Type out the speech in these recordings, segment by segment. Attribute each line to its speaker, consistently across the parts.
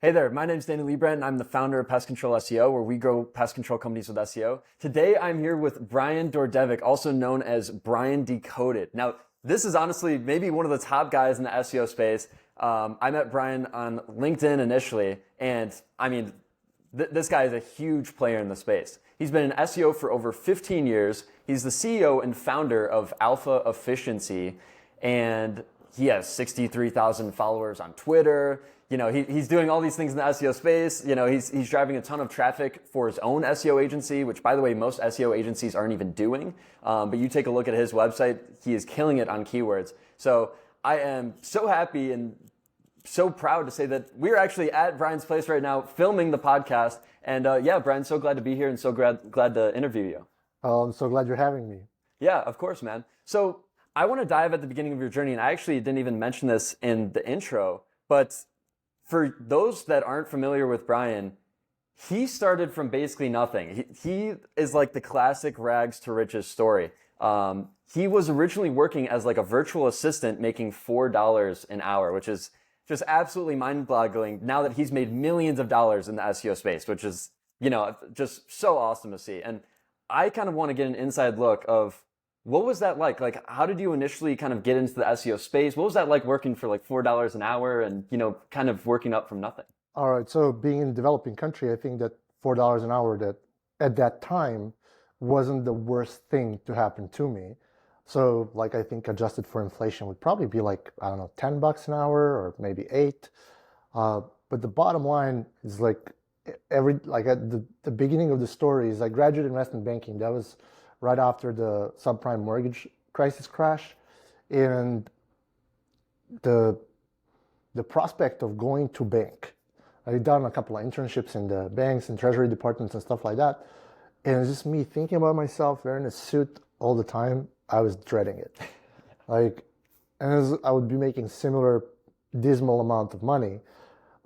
Speaker 1: Hey there, my name's Danny Leibrandt, and I'm the founder of Pest Control SEO, where we grow pest control companies with SEO. Today, I'm here with Brian Dordevic, also known as Brian Decoded. Now, this is honestly maybe one of the top guys in the SEO space. I met Brian on LinkedIn initially, and I mean, this guy is a huge player in the space. He's been in SEO for over 15 years. He's the CEO and founder of Alpha Efficiency, and he has 63,000 followers on Twitter. You know, he's doing all these things in the SEO space. You know, he's driving a ton of traffic for his own SEO agency, which, by the way, most SEO agencies aren't even doing. But you take a look at his website, he is killing it on keywords. So I am so happy and so proud to say that we're actually at Brian's place right now filming the podcast. And yeah, Brian, so glad to be here and so glad to interview you.
Speaker 2: Oh, I'm so glad you're having me.
Speaker 1: Yeah, of course, man. So I want to dive at the beginning of your journey, and I actually didn't even mention this in the intro, but for those that aren't familiar with Brian, he started from basically nothing. He is like the classic rags to riches story. He was originally working as like a virtual assistant making $4 an hour, which is just absolutely mind-boggling now that he's made millions of dollars in the SEO space, which is, you know, just so awesome to see. And I kind of want to get an inside look of what was that like? Like, how did you initially kind of get into the SEO space? What was that like working for like $4 an hour and, you know, kind of working up from nothing?
Speaker 2: All right. So being in a developing country, I think that $4 an hour that at that time wasn't the worst thing to happen to me. So like, I think adjusted for inflation would probably be like, I don't know, $10 an hour or maybe 8. But the bottom line is like at the beginning of the story is I graduated investment banking. That was right after the subprime mortgage crisis crash, and the prospect of going to bank. I'd done a couple of internships in the banks and treasury departments and stuff like that, and it's just me thinking about myself wearing a suit all the time. I was dreading it. Like, and as I would be making similar dismal amount of money,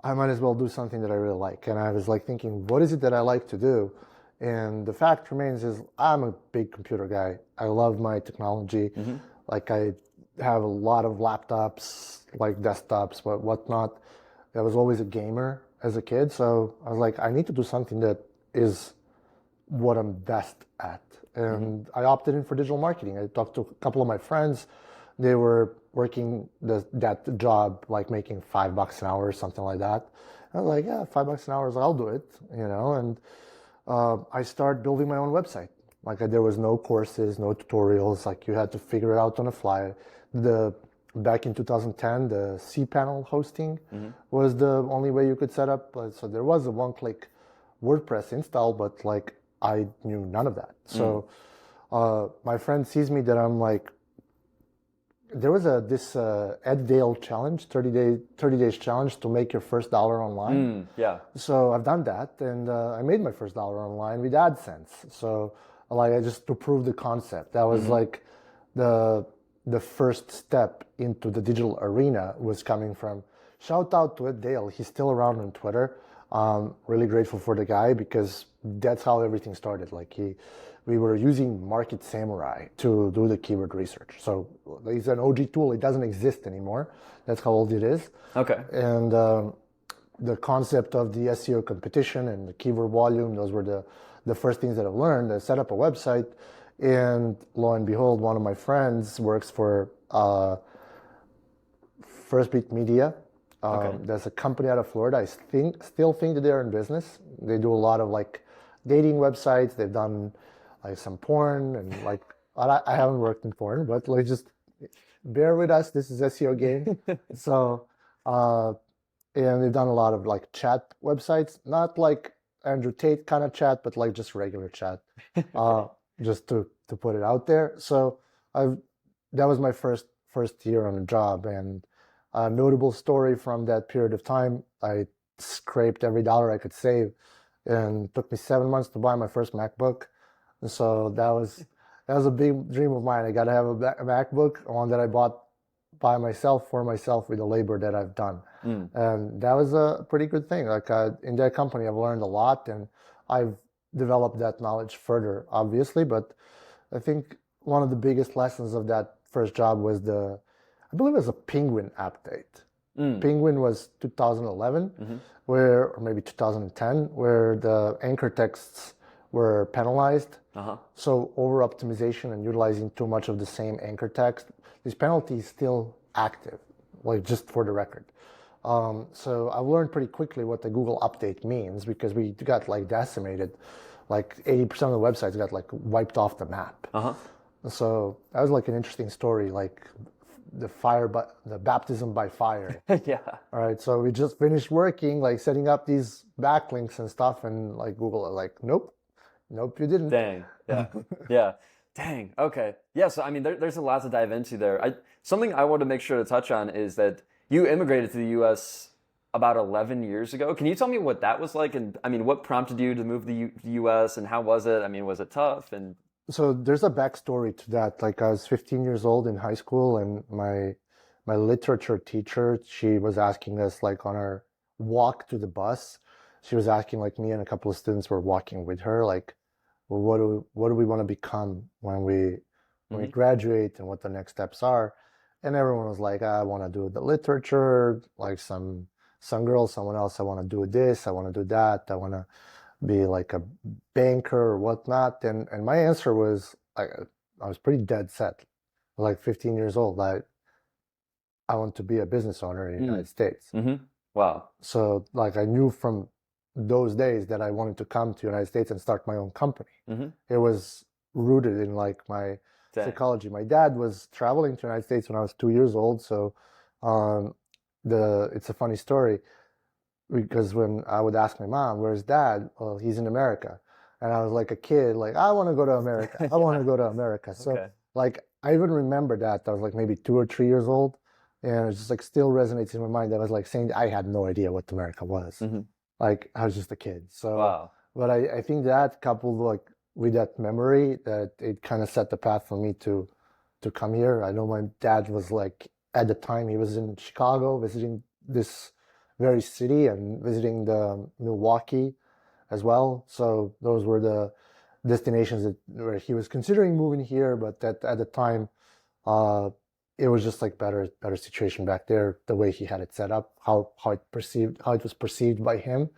Speaker 2: I might as well do something that I really like. And I was like thinking, what is it that I like to do? And the fact remains is I'm a big computer guy. I love my technology. Mm-hmm. Like I have a lot of laptops, like desktops, but whatnot. I was always a gamer as a kid. So I was like, I need to do something that is what I'm best at. And I opted in for digital marketing. I talked to a couple of my friends. They were working that job, like making $5 an hour or something like that. And I was like, yeah, $5 an hour, I'll do it, you know. And I started building my own website. Like there was no courses, no tutorials. Like you had to figure it out on the fly. Back in 2010, the cPanel hosting was the only way you could set up. So there was a one-click WordPress install, but like I knew none of that. So my friend sees me that I'm like, there was this Ed Dale challenge, 30 days challenge to make your first dollar online.
Speaker 1: Yeah.
Speaker 2: So I've done that, and I made my first dollar online with AdSense. So like I just to prove the concept. That was like the first step into the digital arena was coming from. Shout out to Ed Dale. He's still around on Twitter. Really grateful for the guy because that's how everything started. Like we were using Market Samurai to do the keyword research. So it's an OG tool. It doesn't exist anymore. That's how old it is.
Speaker 1: Okay.
Speaker 2: And the concept of the SEO competition and the keyword volume, those were the first things that I've learned. I set up a website, and lo and behold, one of my friends works for First Beat Media. Okay. There's a company out of Florida. I still think that they're in business. They do a lot of like dating websites. They've done like some porn and like I haven't worked in porn, but like just bear with us. This is SEO game. So and they've done a lot of like chat websites, not like Andrew Tate kind of chat, but like just regular chat, just to put it out there. So that was my first year on the job, and a notable story from that period of time, I scraped every dollar I could save, and it took me 7 months to buy my first MacBook. And so that was a big dream of mine. I got to have a MacBook, one that I bought by myself, for myself, with the labor that I've done. And that was a pretty good thing. Like in that company, I've learned a lot, and I've developed that knowledge further, obviously. But I think one of the biggest lessons of that first job was I believe it was a Penguin update. Penguin was 2011, or maybe 2010, where the anchor texts were penalized. So over optimization and utilizing too much of the same anchor text, this penalty is still active, like just for the record. So I learned pretty quickly what the Google update means, because we got like decimated, like 80% of the websites got like wiped off the map. So that was like an interesting story, like the baptism by fire.
Speaker 1: Yeah.
Speaker 2: All right, so we just finished working, like setting up these backlinks and stuff, and like Google, like, nope, you didn't.
Speaker 1: Dang. Yeah. Yeah. Dang. Okay. Yeah. So I mean, there's a lot to dive into there. Something I want to make sure to touch on is that you immigrated to the U.S. about 11 years ago. Can you tell me what that was like? And I mean, what prompted you to move to the U.S. and how was it? I mean, was it tough? And
Speaker 2: so there's a backstory to that. Like, I was 15 years old in high school, and my literature teacher, she was asking us, like, on our walk to the bus, she was asking, like, me and a couple of students were walking with her, like, well, what do we want to become when we graduate, and what the next steps are? And everyone was like, I want to do the literature, like some girls, someone else, I want to do this, I want to do that, I want to be like a banker or whatnot. And my answer was, I was pretty dead set, like 15 years old. I want to be a business owner in the United States.
Speaker 1: Wow.
Speaker 2: So like I knew from those days that I wanted to come to the United States and start my own company. It was rooted in like my psychology. My dad was traveling to the United States when I was 2 years old. So it's a funny story, because when I would ask my mom, where's dad? Well, he's in America. And I was like a kid, like, I want to go to America. I want to go to America. So like, I even remember that. I was like maybe 2 or 3 years old. And it just like still resonates in my mind. I was like saying, I had no idea what America was. Like, I was just a kid. So,
Speaker 1: wow.
Speaker 2: But I think that coupled like with that memory, that it kind of set the path for me to come here. I know my dad was like, at the time he was in Chicago visiting this very city, and visiting the Milwaukee as well. So those were the destinations where he was considering moving here, but that at the time, it was just like better situation back there, the way he had it set up, how it was perceived by him.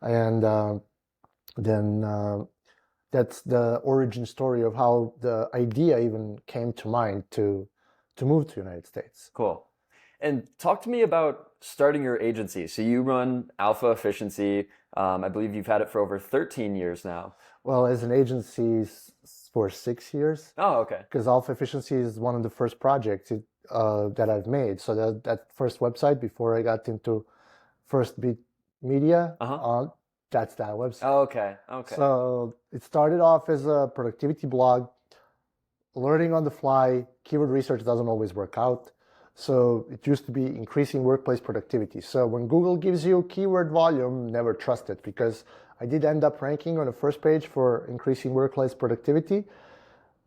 Speaker 2: And then that's the origin story of how the idea even came to mind to move to the United States.
Speaker 1: Cool. And talk to me about starting your agency. So you run Alpha Efficiency. I believe you've had it for over 13 years now.
Speaker 2: Well, as an agency for 6 years.
Speaker 1: Oh, okay.
Speaker 2: Because Alpha Efficiency is one of the first projects that I've made. So that first website before I got into First Beat Media, that's that website.
Speaker 1: Oh, okay.
Speaker 2: So it started off as a productivity blog, learning on the fly. Keyword research doesn't always work out. So it used to be increasing workplace productivity. So when Google gives you keyword volume, never trust it, because I did end up ranking on the first page for increasing workplace productivity,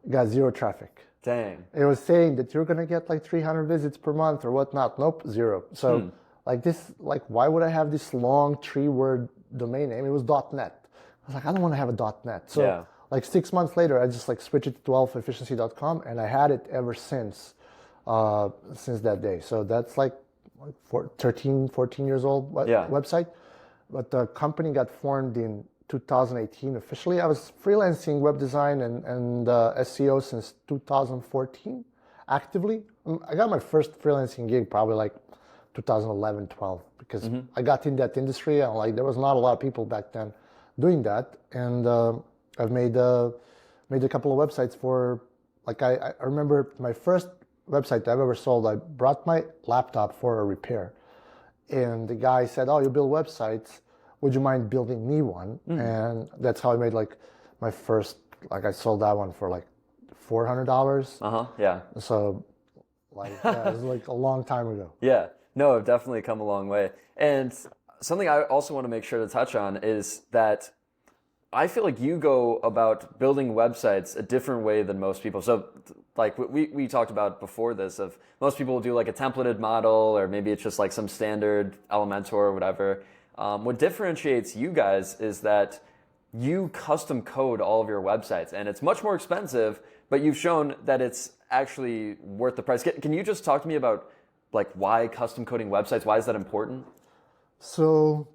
Speaker 2: got 0 traffic.
Speaker 1: Dang.
Speaker 2: It was saying that you're going to get like 300 visits per month or whatnot. Nope, 0. So like this, like why would I have this long 3-word domain name? It was .net. I was like, I don't want to have a .net. So like 6 months later, I just like switched it to alphaefficiency.com, and I had it ever since that day. So that's like 13, 14 years old website. But the company got formed in 2018 officially. I was freelancing web design and SEO since 2014 actively. I got my first freelancing gig probably like 2011, 12, because I got in that industry, and like there was not a lot of people back then doing that. And I've made a couple of websites for, like I remember my first website I've ever sold, I brought my laptop for a repair. And the guy said, oh, you build websites, would you mind building me one? And that's how I made like my first, like I sold that one for like $400.
Speaker 1: Yeah.
Speaker 2: So like, it was like a long time ago.
Speaker 1: Yeah. No, I've definitely come a long way. And something I also want to make sure to touch on is that I feel like you go about building websites a different way than most people. So like we talked about before this, of most people will do like a templated model, or maybe it's just like some standard Elementor or whatever. What differentiates you guys is that you custom code all of your websites, and it's much more expensive, but you've shown that it's actually worth the price. Can you just talk to me about like why custom coding websites? Why is that important?
Speaker 2: So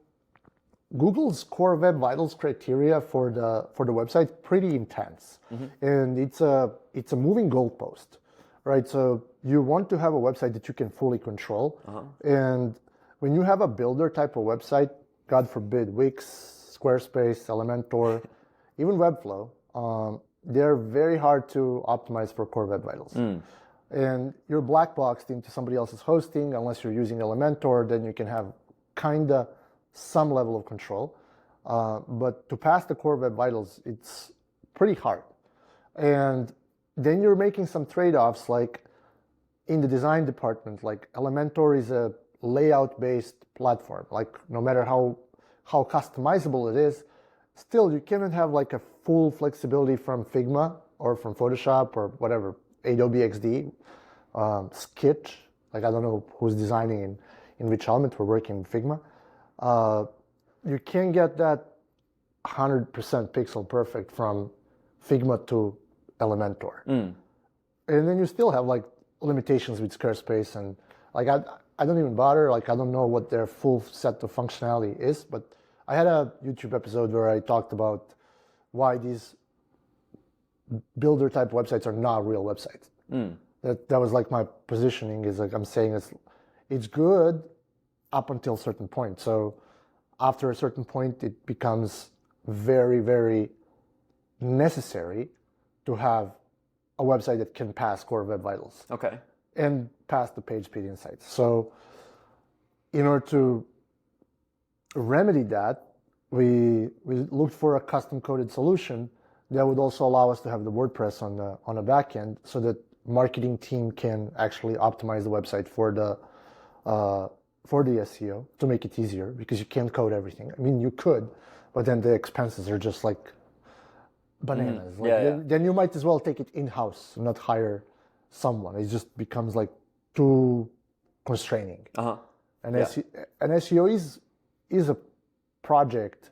Speaker 2: Google's core Web Vitals criteria for the website pretty intense, and it's a moving goalpost, right? So you want to have a website that you can fully control, and when you have a builder type of website, God forbid, Wix, Squarespace, Elementor, even Webflow, they're very hard to optimize for core Web Vitals. And you're black boxed into somebody else's hosting. Unless you're using Elementor, then you can have kinda some level of control. But to pass the core Web Vitals, it's pretty hard. And then you're making some trade-offs, like in the design department, like Elementor is a layout-based platform. Like no matter how customizable it is, still you cannot have like a full flexibility from Figma or from Photoshop or whatever, Adobe XD, Sketch. Like I don't know who's designing in which element we're working in Figma. You can't get that 100% pixel perfect from Figma to Elementor. And then you still have like limitations with Squarespace, and like I don't even bother. Like I don't know what their full set of functionality is, but I had a YouTube episode where I talked about why these builder type websites are not real websites. That was like my positioning, is like I'm saying it's good up until a certain point. So after a certain point, it becomes very, very necessary to have a website that can pass core Web Vitals.
Speaker 1: Okay.
Speaker 2: And pass the page speed insights. So in order to remedy that, we looked for a custom coded solution that would also allow us to have the WordPress on the back end, so that marketing team can actually optimize the website for the SEO to make it easier, because you can't code everything. I mean, you could, but then the expenses are just like bananas. Then you might as well take it in-house and not hire someone. It just becomes like too constraining. And SEO is a project,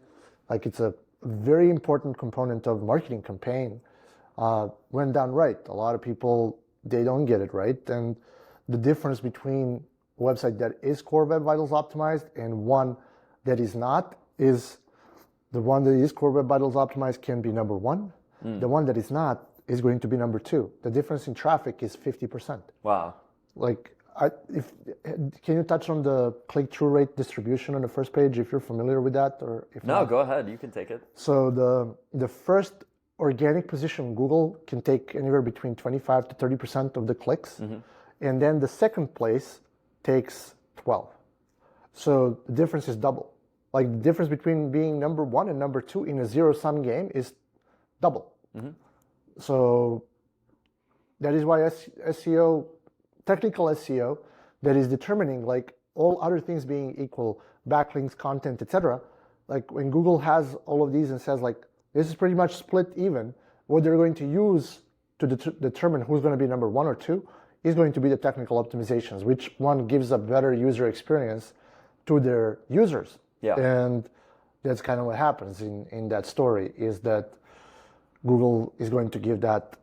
Speaker 2: like it's a very important component of marketing campaign when done right. A lot of people, they don't get it right, and the difference between a website that is core Web Vitals optimized and one that is not is the one that is core Web Vitals optimized can be number one. The one that is not is going to be number two. The difference in traffic is 50%.
Speaker 1: Wow.
Speaker 2: Like, can you touch on the click-through rate distribution on the first page, if you're familiar with that, or if
Speaker 1: No,
Speaker 2: not?
Speaker 1: go ahead. You can take it.
Speaker 2: So the first organic position, Google can take anywhere between 25 to 30% of the clicks, and then the second place takes 12. So the difference is double. Like the difference between being number one and number two in a zero-sum game is double. So that is why SEO, technical SEO, that is determining, like all other things being equal, backlinks, content, etc. Like when Google has all of these and says like, this is pretty much split even, what they're going to use to determine who's going to be number one or two is going to be the technical optimizations, which one gives a better user experience to their users. And that's kind of what happens in that story, is that Google is going to give that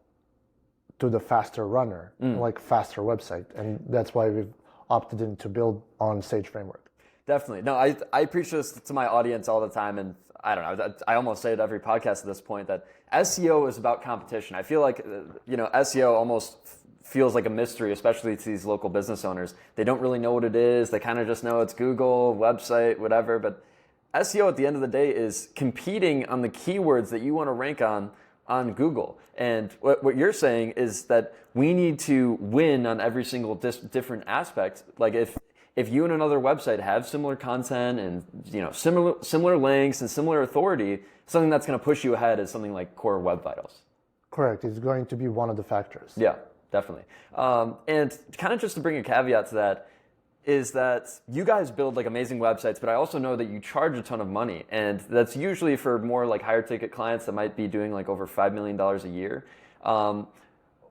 Speaker 2: to the faster runner, like faster website. And that's why we've opted in to build on Sage Framework.
Speaker 1: Definitely. No, I preach this to my audience all the time, and I don't know, I almost say it every podcast at this point, that SEO is about competition. I feel like, SEO almost feels like a mystery, especially to these local business owners. They don't really know what it is. They kind of just know it's Google, website, whatever. But SEO at the end of the day is competing on the keywords that you want to rank on Google. And what you're saying is that we need to win on every single different aspect. Like if you and another website have similar content and similar links and similar authority, something that's going to push you ahead is something like core Web Vitals.
Speaker 2: Correct. It's going to be one of the factors.
Speaker 1: Yeah, definitely. And kind of just to bring a caveat to that, is that you guys build like amazing websites, but I also know that you charge a ton of money, and that's usually for more like higher ticket clients that might be doing like over $5 million a year.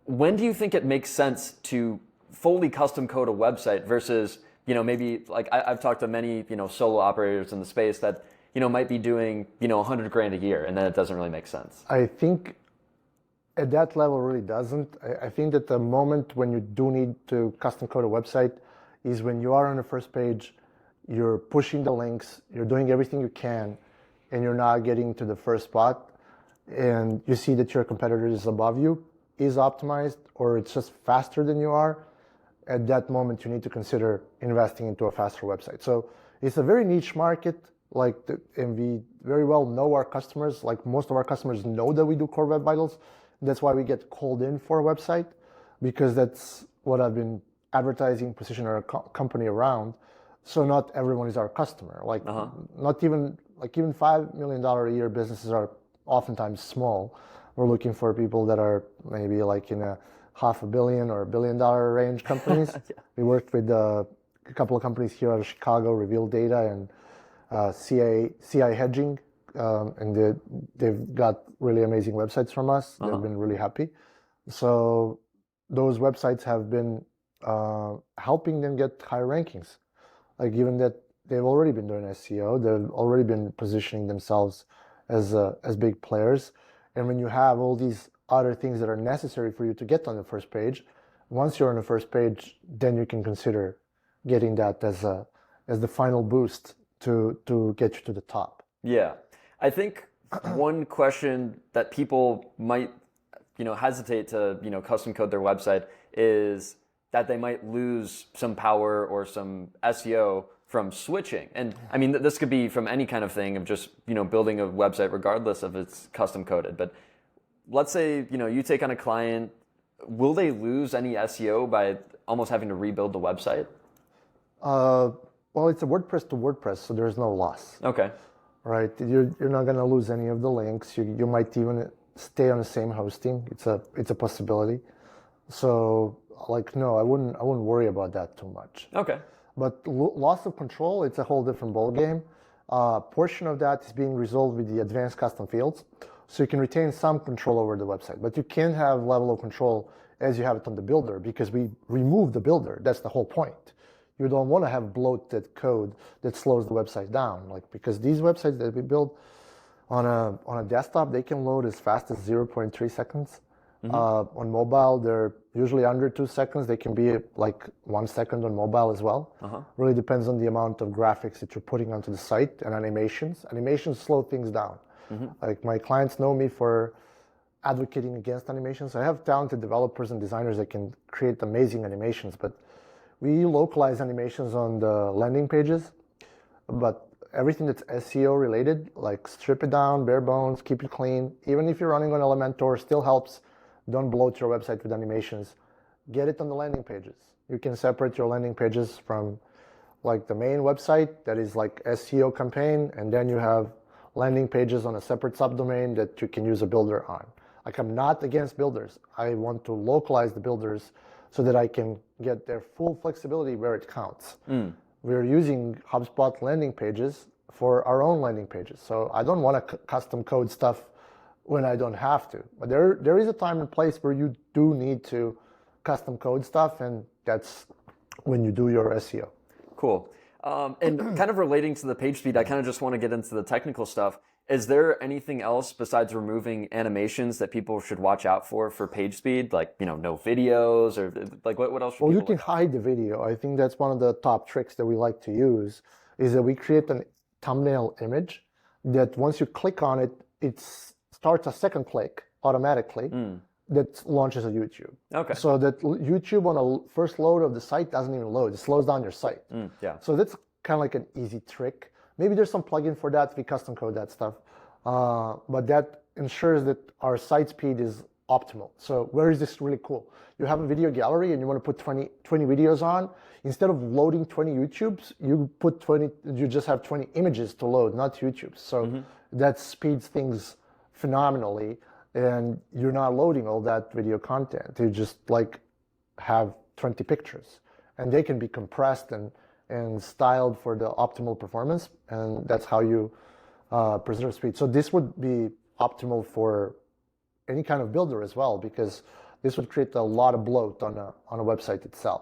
Speaker 1: When do you think it makes sense to fully custom code a website versus, maybe like I've talked to many, solo operators in the space that, might be doing, $100,000 a year, and then it doesn't really make sense?
Speaker 2: I think at that level really doesn't. I think that the moment when you do need to custom code a website is when you are on the first page, you're pushing the links, you're doing everything you can, and you're not getting to the first spot, and you see that your competitor is above you, is optimized, or it's just faster than you are. At that moment, you need to consider investing into a faster website. So it's a very niche market, and we very well know our customers. Like most of our customers know that we do core web vitals. That's why we get called in for a website, because that's what I've been advertising, positioning our company around. So not everyone is our customer. Not even $5 million a year businesses are oftentimes small. We're looking for people that are maybe like in a $500 million or $1 billion range companies. Yeah. We worked with a couple of companies here out of Chicago, Reveal Data and CI Hedging, and they've got really amazing websites from us. They've been really happy. So those websites have been helping them get higher rankings. Like given that they've already been doing SEO, they've already been positioning themselves as big players. And when you have all these other things that are necessary for you to get on the first page, once you're on the first page, then you can consider getting that as the final boost to get you to the top.
Speaker 1: Yeah. I think one question that people might, hesitate to, custom code their website is that they might lose some power or some SEO from switching. And I mean, this could be from any kind of thing of just, building a website regardless of it's custom coded. But let's say, you take on a client, will they lose any SEO by almost having to rebuild the website?
Speaker 2: Well, it's a WordPress to WordPress, so there's no loss.
Speaker 1: Okay.
Speaker 2: Right. You're not going to lose any of the links. You might even stay on the same hosting. It's a possibility. So no, I wouldn't worry about that too much.
Speaker 1: Okay.
Speaker 2: But loss of control, it's a whole different ballgame. Portion of that is being resolved with the advanced custom fields. So you can retain some control over the website, but you can't have level of control as you have it on the builder, because we remove the builder. That's the whole point. You don't want to have bloated code that slows the website down, because these websites that we build on a desktop, they can load as fast as 0.3 seconds. Mm-hmm. On mobile, they're usually under 2 seconds. They can be like 1 second on mobile as well. Really depends on the amount of graphics that you're putting onto the site and animations. Animations slow things down. Mm-hmm. Like my clients know me for advocating against animations. I have talented developers and designers that can create amazing animations, but we localize animations on the landing pages. But everything that's SEO related, like strip it down, bare bones, keep it clean. Even if you're running on Elementor, still helps. Don't bloat your website with animations. Get it on the landing pages. You can separate your landing pages from like the main website that is like SEO campaign, and then you have landing pages on a separate subdomain that you can use a builder on. Like I'm not against builders. I want to localize the builders so that I can get their full flexibility where it counts. We're using HubSpot landing pages for our own landing pages. So I don't want to custom code stuff when I don't have to. But there is a time and place where you do need to custom code stuff, and that's when you do your SEO.
Speaker 1: Cool. And kind of relating to the page speed, I kind of just want to get into the technical stuff. Is there anything else besides removing animations that people should watch out for page speed? Like, no videos, or like what else?
Speaker 2: Well, you can hide the video. I think that's one of the top tricks that we like to use, is that we create a thumbnail image that once you click on it, it starts a second click automatically that launches a YouTube. Okay. So that YouTube on a first load of the site doesn't even load. It slows down your site. Yeah. So that's kind of like an easy trick. Maybe there's some plugin for that if we custom code that stuff. But that ensures that our site speed is optimal. So where is this really cool? You have a video gallery and you want to put 20 videos on. Instead of loading 20 YouTubes, you just have 20 images to load, not YouTubes. So that speeds things phenomenally, and you're not loading all that video content. You just have 20 pictures, and they can be compressed and styled for the optimal performance, and that's how you preserve speed. So this would be optimal for any kind of builder as well, because this would create a lot of bloat on a website itself.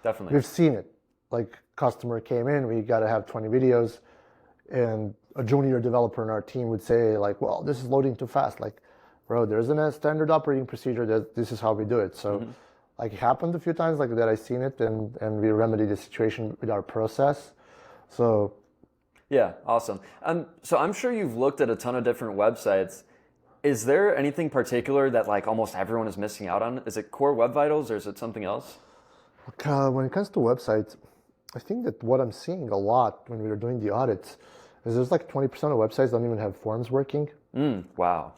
Speaker 1: Definitely.
Speaker 2: We've seen it. Like customer came in, we got to have 20 videos, and a junior developer in our team would say well, this is loading too fast. Bro, there isn't a standard operating procedure that this is how we do it. So like it happened a few times like that. I've seen it, and we remedied the situation with our process. So
Speaker 1: Yeah, awesome. So I'm sure you've looked at a ton of different websites. Is there anything particular that like almost everyone is missing out on? Is it core web vitals or is it something else?
Speaker 2: when it comes to websites, I think that what I'm seeing a lot when we are doing the audits is there's like 20% of websites don't even have forms working.
Speaker 1: Wow.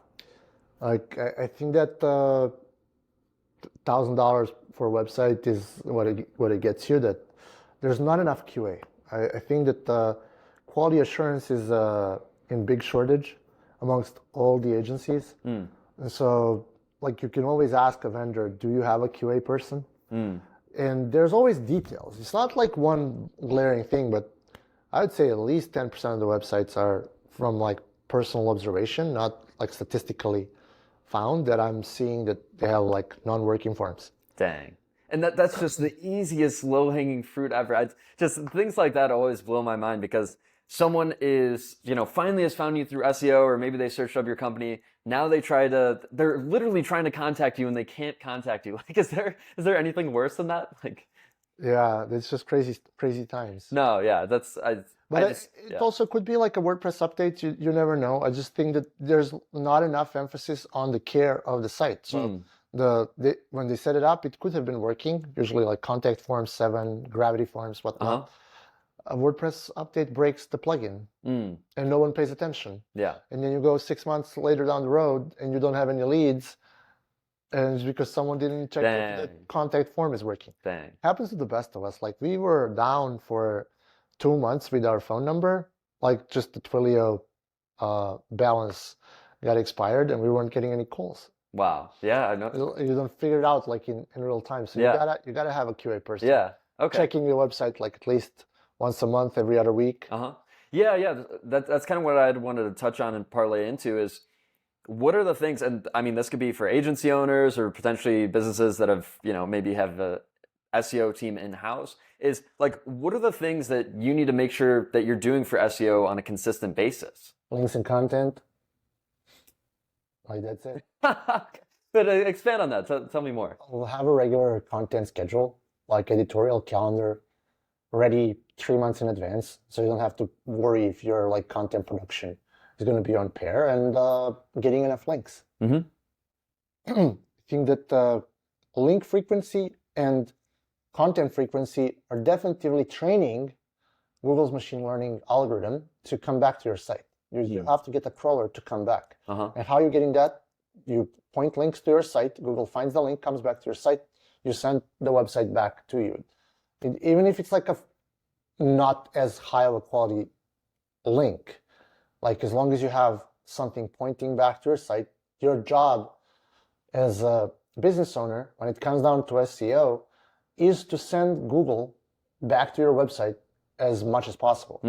Speaker 2: Like I think that $1,000 for a website is what it gets you. That there's not enough QA. I think that quality assurance is in big shortage amongst all the agencies. And so, like, you can always ask a vendor, do you have a QA person? And there's always details. It's not like one glaring thing, but I would say at least 10% of the websites are from like personal observation, not like statistically found, that I'm seeing that they have like non-working forms.
Speaker 1: Dang. And that's just the easiest low-hanging fruit ever. Just things like that always blow my mind because someone is, finally has found you through SEO, or maybe they searched up your company. Now they're literally trying to contact you and they can't contact you. Like, is there anything worse than that? Like,
Speaker 2: yeah, it's just crazy times.
Speaker 1: No, yeah,
Speaker 2: It also could be like a WordPress update. You never know. I just think that there's not enough emphasis on the care of the site. So when they set it up, it could have been working. Usually like contact forms 7, gravity forms, whatnot. A WordPress update breaks the plugin and no one pays attention.
Speaker 1: Yeah.
Speaker 2: And then you go 6 months later down the road and you don't have any leads. And it's because someone didn't check if the contact form is working.
Speaker 1: Dang.
Speaker 2: Happens to the best of us. Like we were down for 2 months with our phone number, like just the Twilio balance got expired and we weren't getting any calls.
Speaker 1: Wow. Yeah, I know.
Speaker 2: You don't figure it out like in real time. So you gotta have a QA person.
Speaker 1: Yeah. Okay.
Speaker 2: Checking your website like at least once a month, every other week.
Speaker 1: Yeah. That's kind of what I wanted to touch on and parlay into is what are the things, and I mean, this could be for agency owners or potentially businesses that have, maybe have a SEO team in-house, is like, what are the things that you need to make sure that you're doing for SEO on a consistent basis?
Speaker 2: Links and content. Like that's it.
Speaker 1: But expand on that. Tell me more.
Speaker 2: We'll have a regular content schedule, like editorial calendar, ready 3 months in advance. So you don't have to worry if your like content production is going to be on pair, and getting enough links. I think that link frequency and content frequency are definitely training Google's machine learning algorithm to come back to your site. You have to get a crawler to come back. And how you're getting that? You point links to your site, Google finds the link, comes back to your site, you send the website back to you. Even if it's like a not as high of a quality link, like as long as you have something pointing back to your site, your job as a business owner, when it comes down to SEO, is to send Google back to your website as much as possible.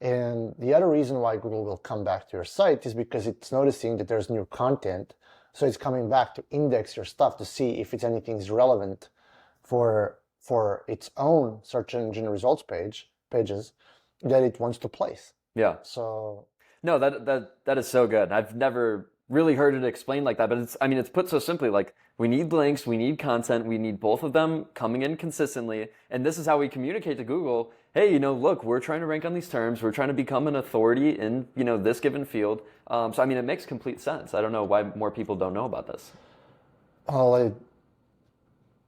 Speaker 2: And the other reason why Google will come back to your site is because it's noticing that there's new content. So it's coming back to index your stuff to see if it's anything's relevant for its own search engine results pages that it wants to place.
Speaker 1: Yeah.
Speaker 2: So
Speaker 1: no, that is so good. I've never really heard it explained like that, but it's put so simply, like we need links, we need content, we need both of them coming in consistently. And this is how we communicate to Google, hey, look, we're trying to rank on these terms. We're trying to become an authority in, this given field. So, it makes complete sense. I don't know why more people don't know about this.
Speaker 2: Well,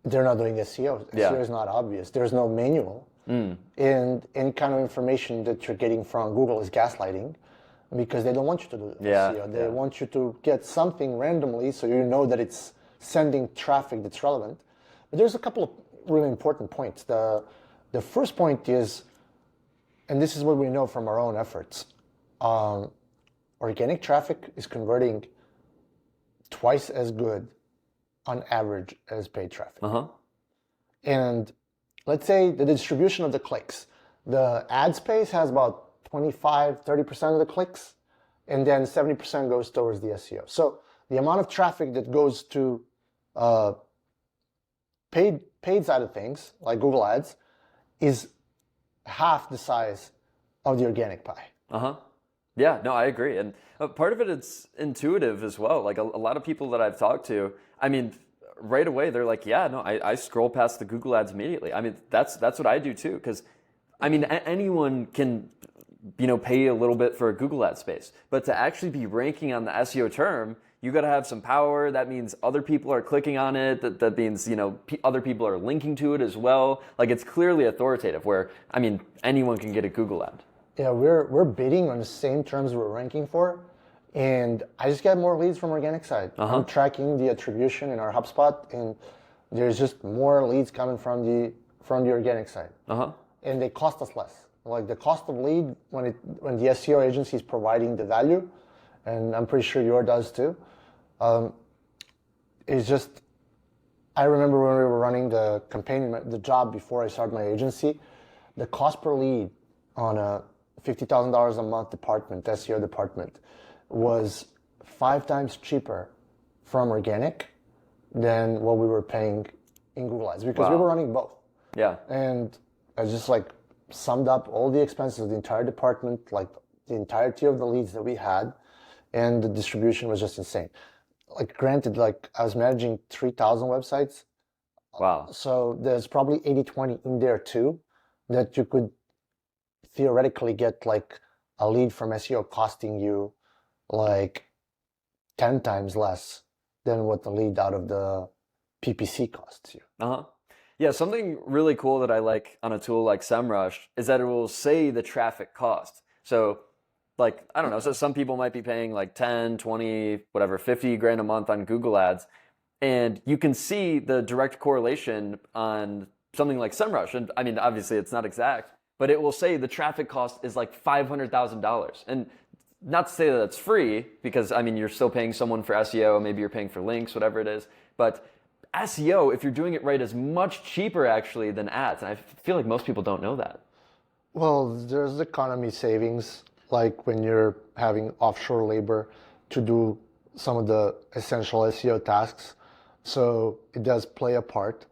Speaker 2: they're not doing SEO. SEO is not obvious. There's no manual. And any kind of information that you're getting from Google is gaslighting, because they don't want you to do SEO. They want you to get something randomly so you know that it's sending traffic that's relevant. But there's a couple of really important points. The first point is, and this is what we know from our own efforts, organic traffic is converting twice as good on average as paid traffic. And let's say the distribution of the clicks. The ad space has about 25-30% of the clicks, and then 70% goes towards the SEO. So the amount of traffic that goes to paid side of things, like Google Ads, is half the size of the organic pie.
Speaker 1: Yeah, no, I agree. And part of it's intuitive as well. Like a lot of people that I've talked to, right away they're like, yeah, no, I scroll past the Google ads immediately. I mean, that's what I do too, because I mean, anyone can, pay a little bit for a Google ad space, but to actually be ranking on the SEO term, you got to have some power. That means other people are clicking on it. That means, other people are linking to it as well. Like, it's clearly authoritative, where, I mean, anyone can get a Google ad.
Speaker 2: Yeah, we're bidding on the same terms we're ranking for, and I just get more leads from organic side. I'm tracking the attribution in our HubSpot, and there's just more leads coming from the organic side. And they cost us less. Like the cost of lead when the SEO agency is providing the value, and I'm pretty sure yours does too. It's just, I remember when we were running the campaign, the job before I started my agency, the cost per lead on a $50,000 a month department, SEO department, was 5 times cheaper from organic than what we were paying in Google Ads, because we were running both.
Speaker 1: Yeah.
Speaker 2: And I just like summed up all the expenses of the entire department, like the entirety of the leads that we had, and the distribution was just insane. Like granted, like I was managing 3,000 websites.
Speaker 1: Wow.
Speaker 2: So there's probably 80-20 in there too, that you could theoretically get like a lead from SEO costing you like 10 times less than what the lead out of the PPC costs you.
Speaker 1: Yeah, something really cool that I like on a tool like SEMrush is that it will say the traffic cost. So like, I don't know, so some people might be paying like 10, 20, whatever, 50 grand a month on Google ads. And you can see the direct correlation on something like SEMrush. And I mean, obviously it's not exact, but it will say the traffic cost is like $500,000. And not to say that it's free, because I mean, you're still paying someone for SEO, maybe you're paying for links, whatever it is. But SEO, if you're doing it right, is much cheaper actually than ads. And I feel like most people don't know that.
Speaker 2: Well, there's economy savings, like when you're having offshore labor to do some of the essential SEO tasks. So it does play a part.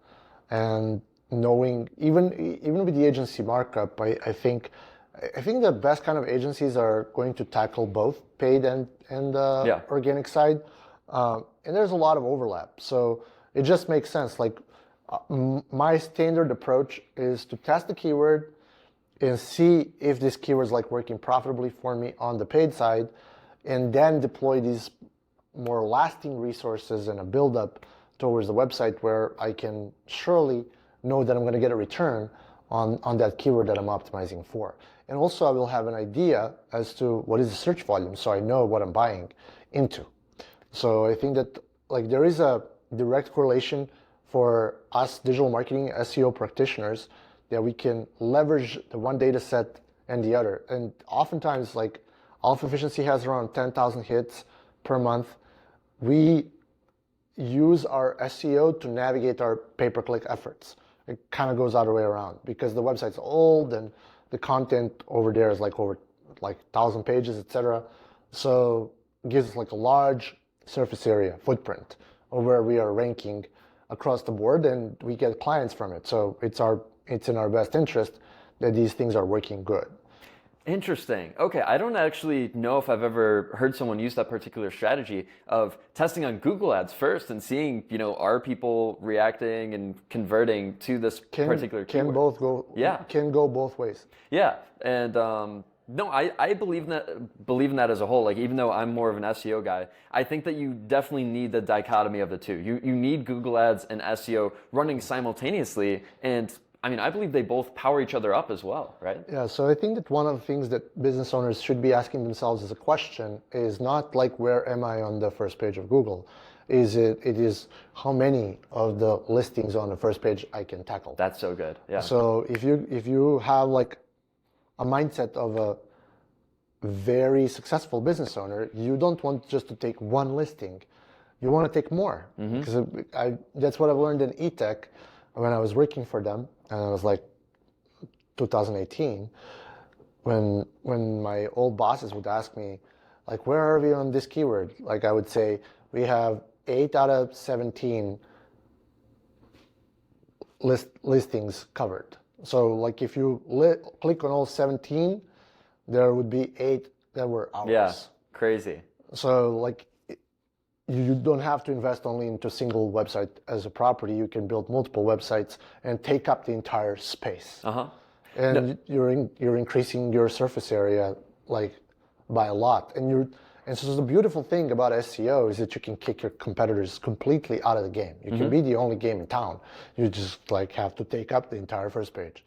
Speaker 2: And knowing, even with the agency markup, I think the best kind of agencies are going to tackle both paid and organic side. And there's a lot of overlap. So it just makes sense. Like my standard approach is to test the keyword and see if this keyword is like working profitably for me on the paid side, and then deploy these more lasting resources and a build-up towards the website where I can surely know that I'm going to get a return on that keyword that I'm optimizing for. And also I will have an idea as to what is the search volume, so I know what I'm buying into. So I think that like there is a direct correlation for us digital marketing SEO practitioners that we can leverage the one data set and the other. And oftentimes, like Alpha Efficiency has around 10,000 hits per month. We use our SEO to navigate our pay-per-click efforts. It kind of goes the other way around because the website's old and the content over there is like over 1,000 pages, etc. So it gives us like a large surface area footprint of where we are ranking across the board, and we get clients from it. So it's in our best interest that these things are working good.
Speaker 1: Interesting. Okay, I don't actually know if I've ever heard someone use that particular strategy of testing on Google Ads first and seeing, are people reacting and converting to this particular keyword?
Speaker 2: Can go both ways.
Speaker 1: Yeah, and no, I believe in that as a whole. Like, even though I'm more of an SEO guy, I think that you definitely need the dichotomy of the two. You need Google Ads and SEO running simultaneously, and I mean, I believe they both power each other up as well, right?
Speaker 2: Yeah, so I think that one of the things that business owners should be asking themselves as a question is not like, where am I on the first page of Google? It is how many of the listings on the first page I can tackle.
Speaker 1: That's so good. Yeah.
Speaker 2: So if you have like a mindset of a very successful business owner, you don't want just to take one listing. You want to take more. Because that's what I've learned in eTech when I was working for them. And it was like 2018 when my old bosses would ask me, like, where are we on this keyword? Like I would say, we have 8 out of 17 listings covered. So like if you click on all 17, there would be 8 that were ours.
Speaker 1: Yeah, crazy.
Speaker 2: So like you don't have to invest only into a single website as a property. You can build multiple websites and take up the entire space. And you're increasing your surface area like by a lot. And so the beautiful thing about SEO is that you can kick your competitors completely out of the game. You can be the only game in town. You just like have to take up the entire first page.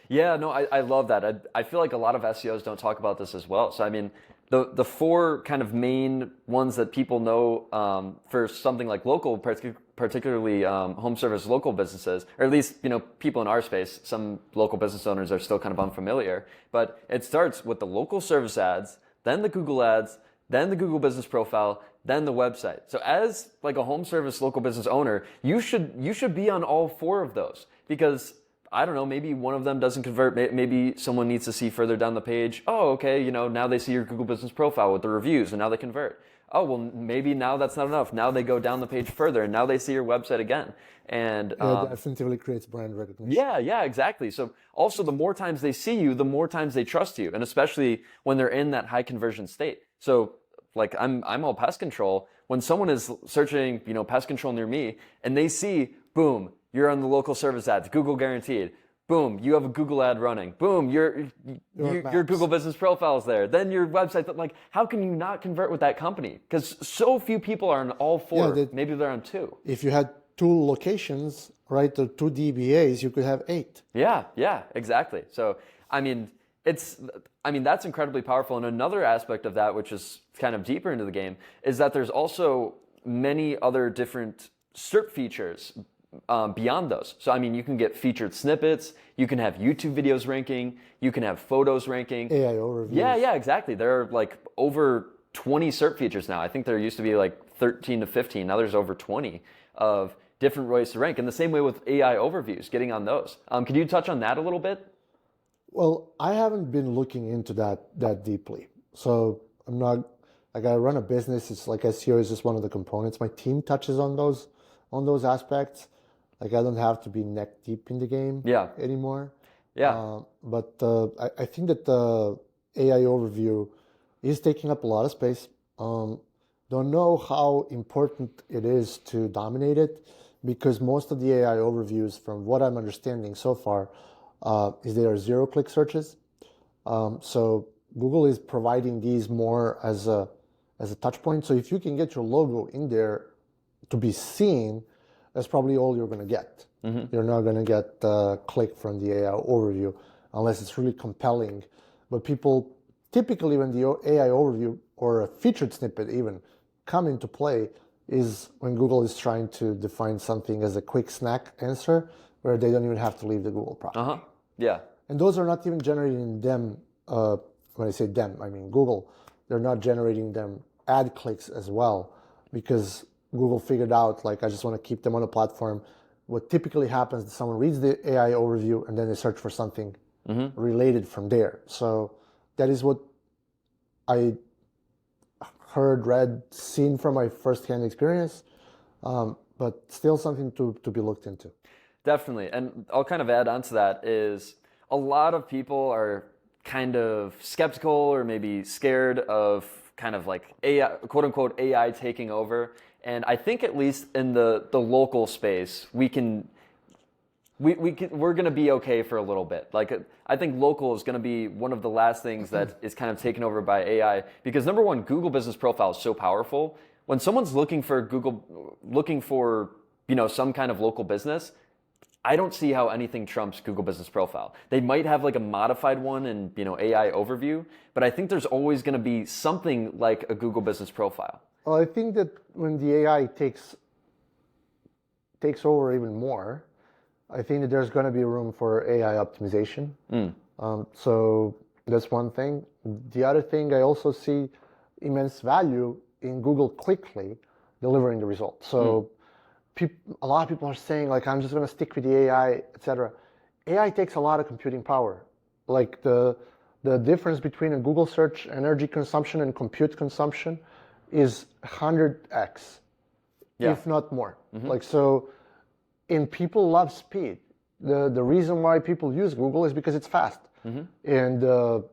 Speaker 1: Yeah, no, I love that. I feel like a lot of SEOs don't talk about this as well. So I mean, the four kind of main ones that people know for something like local, particularly home service local businesses, or at least people in our space, some local business owners are still kind of unfamiliar. But it starts with the local service ads, then the Google ads, then the Google business profile, then the website. So as like a home service local business owner, you should be on all four of those, because I don't know, maybe one of them doesn't convert. Maybe someone needs to see further down the page. Oh, okay, now they see your Google business profile with the reviews and now they convert. Oh, well, maybe now that's not enough. Now they go down the page further and now they see your website again. And
Speaker 2: it definitively creates brand recognition.
Speaker 1: Yeah, exactly. So also the more times they see you, the more times they trust you, and especially when they're in that high conversion state. So like I'm all pest control. When someone is searching, pest control near me, and they see, boom, you're on the local service ads, Google guaranteed. Boom, you have a Google ad running. Boom, your Google business profile is there. Then your website. Like, how can you not convert with that company? Because so few people are on all four. Yeah, maybe they're on two.
Speaker 2: If you had 2 locations, right, or 2 DBAs, you could have 8.
Speaker 1: Yeah, exactly. So, I mean, that's incredibly powerful. And another aspect of that, which is kind of deeper into the game, is that there's also many other different SERP features beyond those. So, I mean, you can get featured snippets, you can have YouTube videos ranking, you can have photos ranking.
Speaker 2: AI overviews.
Speaker 1: Yeah, exactly. There are like over 20 SERP features now. I think there used to be like 13 to 15. Now there's over 20 of different ways to rank. And the same way with AI overviews, getting on those. Could you touch on that a little bit?
Speaker 2: Well, I haven't been looking into that deeply. So I'm not, like, I run a business. It's like SEO is just one of the components. My team touches on those aspects. Like, I don't have to be neck deep in the game anymore. But I think that the AI overview is taking up a lot of space. Don't know how important it is to dominate it, because most of the AI overviews, from what I'm understanding so far, is they are 0-click searches. So Google is providing these more as a touch point. So if you can get your logo in there to be seen, that's probably all you're going to get. You're not going to get click from the AI overview unless it's really compelling. But people typically, when the AI overview or a featured snippet even come into play, is when Google is trying to define something as a quick snack answer where they don't even have to leave the Google property.
Speaker 1: Yeah.
Speaker 2: And those are not even generating them, when I say them, I mean Google. They're not generating them ad clicks as well, because Google figured out, like, I just want to keep them on a platform. What typically happens is someone reads the AI overview and then they search for something related from there. So that is what I heard, read, seen from my firsthand experience, but still something to be looked into.
Speaker 1: Definitely. And I'll kind of add on to that is a lot of people are kind of skeptical or maybe scared of kind of like AI, quote unquote, AI taking over. And I think at least in the local space, we're going to be okay for a little bit. Like, I think local is going to be one of the last things that is kind of taken over by AI, because number one, Google Business Profile is so powerful. When someone's looking for some kind of local business, I don't see how anything trumps Google Business Profile. They might have like a modified one in AI overview, but I think there's always going to be something like a Google Business Profile.
Speaker 2: Well, I think that when the AI takes over even more, I think that there's going to be room for AI optimization. So that's one thing. The other thing, I also see immense value in Google quickly delivering the results. So a lot of people are saying, like, I'm just going to stick with the AI, etc. AI takes a lot of computing power. Like the difference between a Google search energy consumption and compute consumption is 100x, if not more. Like, so, and people love speed. The reason why people use Google is because it's fast. And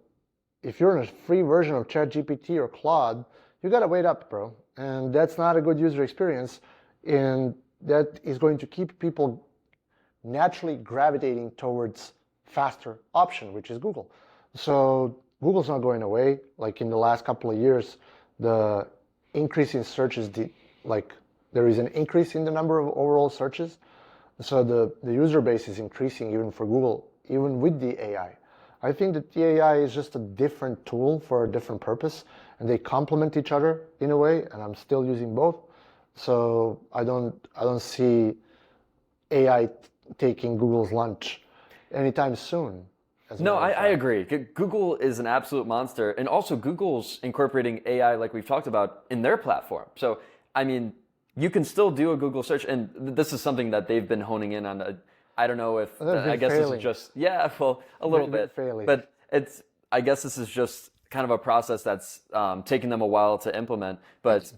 Speaker 2: if you're in a free version of ChatGPT or Claude, you got to wait up, bro. And that's not a good user experience. And that is going to keep people naturally gravitating towards faster option, which is Google. So Google's not going away. Like in the last couple of years, the increase in searches, there is an increase in the number of overall searches. So the user base is increasing even for Google, even with the AI. I think that the AI is just a different tool for a different purpose, and they complement each other in a way, and I'm still using both. So I don't see AI taking Google's lunch anytime soon.
Speaker 1: No, I agree. Google is an absolute monster. And also Google's incorporating AI, like we've talked about, in their platform. So, I mean, you can still do a Google search. And this is something that they've been honing in on. I don't know if, I guess this is just, a little bit. But I guess this is just kind of a process that's taking them a while to implement. But,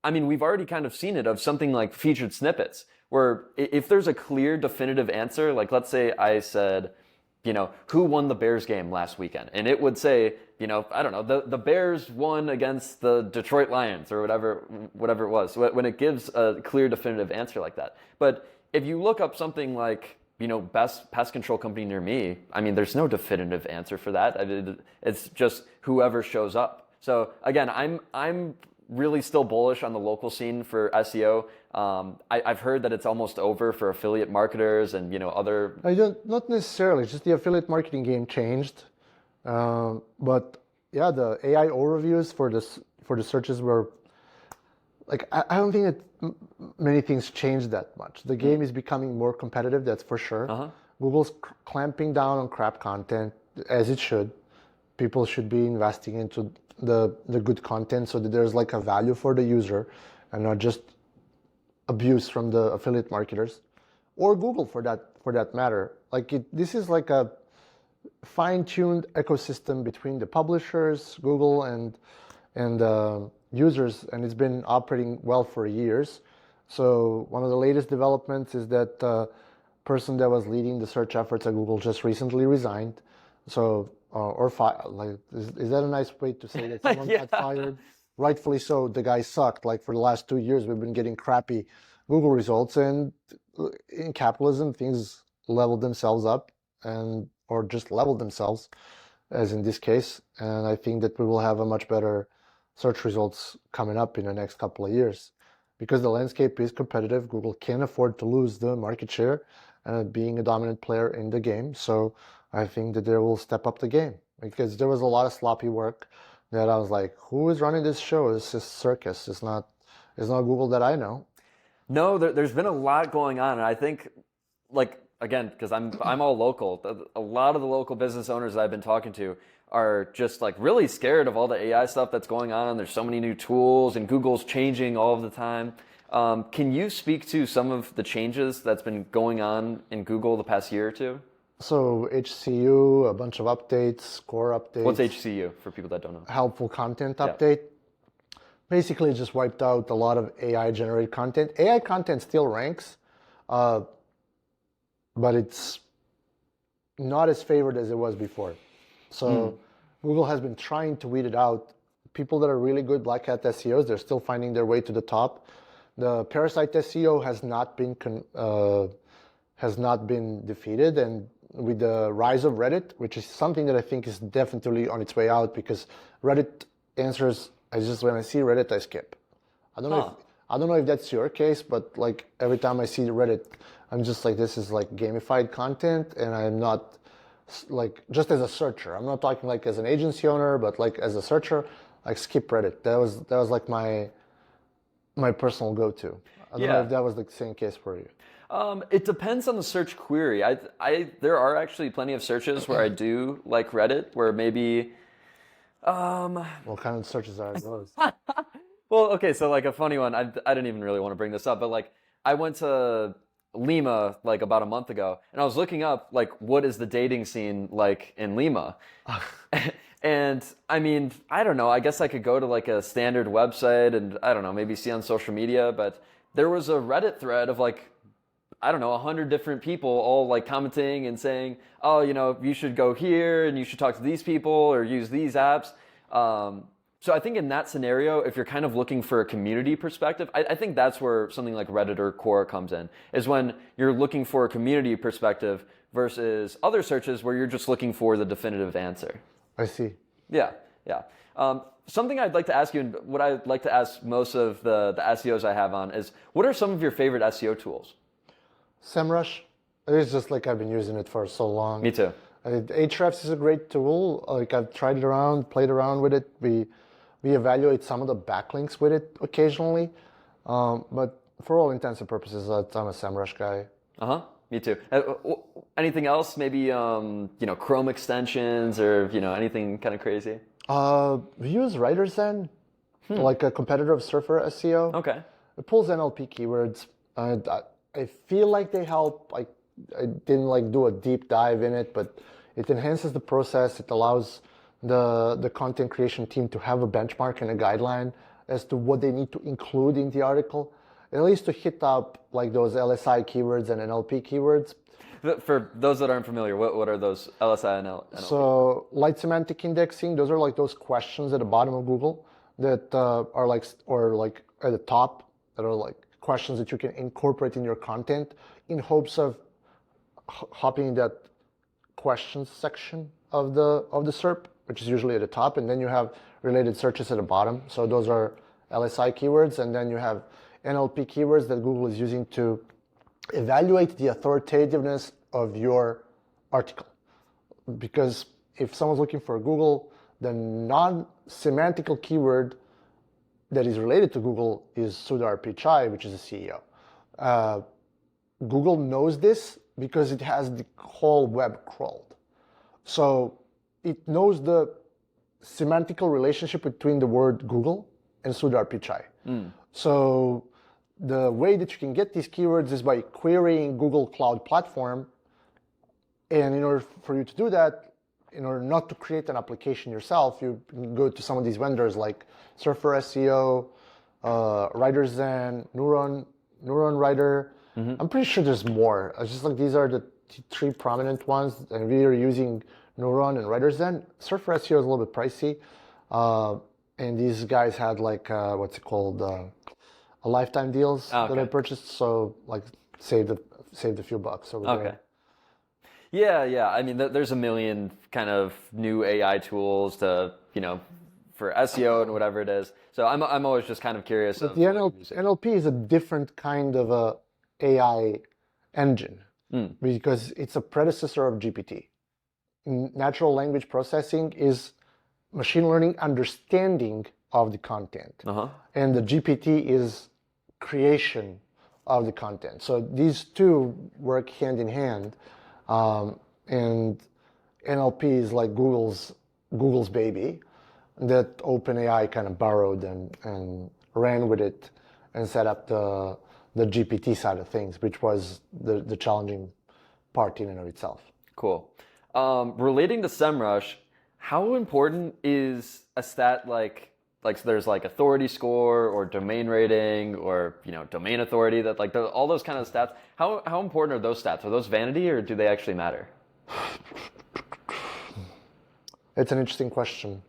Speaker 1: I mean, we've already kind of seen it of something like featured snippets, where if there's a clear, definitive answer, like let's say I said, who won the Bears game last weekend? And it would say, I don't know, the Bears won against the Detroit Lions or whatever it was, when it gives a clear, definitive answer like that. But if you look up something like, best pest control company near me, I mean, there's no definitive answer for that. It's just whoever shows up. So again, I'm really still bullish on the local scene for SEO. I've heard that it's almost over for affiliate marketers and other.
Speaker 2: Not necessarily. Just the affiliate marketing game changed, but yeah, the AI overviews for the searches were like I don't think that many things changed that much. The game is becoming more competitive. That's for sure. Google's clamping down on crap content as it should. People should be investing into the good content so that there's like a value for the user and not just abuse from the affiliate marketers or Google for that matter. This is like a fine-tuned ecosystem between the publishers, Google, and users, and it's been operating well for years. So one of the latest developments is that the person that was leading the search efforts at Google just recently resigned. So is that a nice way to say that someone got fired? Rightfully so. The guy sucked. Like for the last 2 years, we've been getting crappy Google results, and in capitalism, things level themselves up, or just level themselves, as in this case. And I think that we will have a much better search results coming up in the next couple of years, because the landscape is competitive. Google can't afford to lose the market share, being a dominant player in the game. So I think that they will step up the game, because there was a lot of sloppy work that I was like, who is running this show? This is circus. It's not Google that I know.
Speaker 1: No, there's been a lot going on, and I think, again, because I'm all local, a lot of the local business owners that I've been talking to are just really scared of all the AI stuff that's going on. There's so many new tools, and Google's changing all of the time. Can you speak to some of the changes that's been going on in Google the past year or two?
Speaker 2: So HCU, a bunch of updates, core updates.
Speaker 1: What's HCU for people that don't know?
Speaker 2: Helpful content update. Basically just wiped out a lot of AI generated content. AI content still ranks, but it's not as favored as it was before. So Google has been trying to weed it out. People that are really good Black Hat SEOs, they're still finding their way to the top. The parasite SEO has not been defeated, and with the rise of Reddit, which is something that I think is definitely on its way out, because Reddit answers, when I see Reddit, I skip. I don't know if that's your case, but every time I see Reddit, I'm just like, this is gamified content, and I'm not just as a searcher. I'm not talking as an agency owner, but as a searcher, skip Reddit. That was my personal go-to. I don't know if that was the same case for you.
Speaker 1: It depends on the search query. There are actually plenty of searches where I do like Reddit, where maybe.
Speaker 2: What kind of searches are those?
Speaker 1: Well, okay, so a funny one. I didn't even really want to bring this up, but I went to Lima about a month ago, and I was looking up what is the dating scene like in Lima. And I mean, I don't know, I guess I could go to a standard website and I don't know, maybe see on social media, but there was a Reddit thread of 100 different people all commenting and saying, oh, you should go here and you should talk to these people or use these apps. So I think in that scenario, if you're kind of looking for a community perspective, I think that's where something like Reddit or Quora comes in, is when you're looking for a community perspective versus other searches where you're just looking for the definitive answer.
Speaker 2: I see.
Speaker 1: Yeah, yeah. Something I'd like to ask you, and what I'd like to ask most of the SEOs I have on is, what are some of your favorite SEO tools?
Speaker 2: SEMrush, it's just like I've been using it for so long.
Speaker 1: Me too.
Speaker 2: Ahrefs is a great tool. Like I've tried it around, played around with it. We evaluate some of the backlinks with it occasionally, but for all intents and purposes, I'm a SEMrush guy.
Speaker 1: Me too. Anything else? Maybe Chrome extensions or anything kind of crazy.
Speaker 2: We use WriterZen, like a competitor of Surfer SEO.
Speaker 1: Okay.
Speaker 2: It pulls NLP keywords. I feel like they help. I didn't do a deep dive in it, but it enhances the process. It allows the content creation team to have a benchmark and a guideline as to what they need to include in the article, at least to hit up like those LSI keywords and NLP keywords.
Speaker 1: For those that aren't familiar, what are those LSI and NLP?
Speaker 2: So light semantic indexing, those are like those questions at the bottom of Google that are like, or like at the top, that are like questions that you can incorporate in your content in hopes of hopping in that questions section of the SERP, which is usually at the top, and then you have related searches at the bottom. So those are LSI keywords, and then you have NLP keywords that Google is using to evaluate the authoritativeness of your article. Because if someone's looking for Google, the non-semantical keyword that is related to Google is Sudhar Pichai, which is a CEO. Google knows this because it has the whole web crawled. So it knows the semantical relationship between the word Google and Sudhar Pichai. So the way that you can get these keywords is by querying Google Cloud Platform. And in order for you to do that, in order not to create an application yourself, you can go to some of these vendors like Surfer SEO, WriterZen, Neuron Writer. I'm pretty sure there's more. It's just like these are the three prominent ones, and we are using Neuron and WriterZen. Surfer SEO is a little bit pricey, and these guys had like what's it called, a lifetime deals that I purchased. So like saved a few bucks over there.
Speaker 1: Yeah. I mean, there's a million kind of new AI tools to for SEO and whatever it is. So I'm always just kind of curious.
Speaker 2: But the NLP is a different kind of a AI engine because it's a predecessor of GPT. Natural language processing is machine learning understanding of the content, and the GPT is creation of the content. So these two work hand in hand, and NLP is like Google's baby that OpenAI kind of borrowed and ran with it and set up the GPT side of things, which was the challenging part in and of itself.
Speaker 1: Cool. Relating to SEMrush, how important is a stat like so there's like authority score or domain rating or domain authority, that like all those kind of stats? How important are those stats? Are those vanity or do they actually matter?
Speaker 2: It's an interesting question.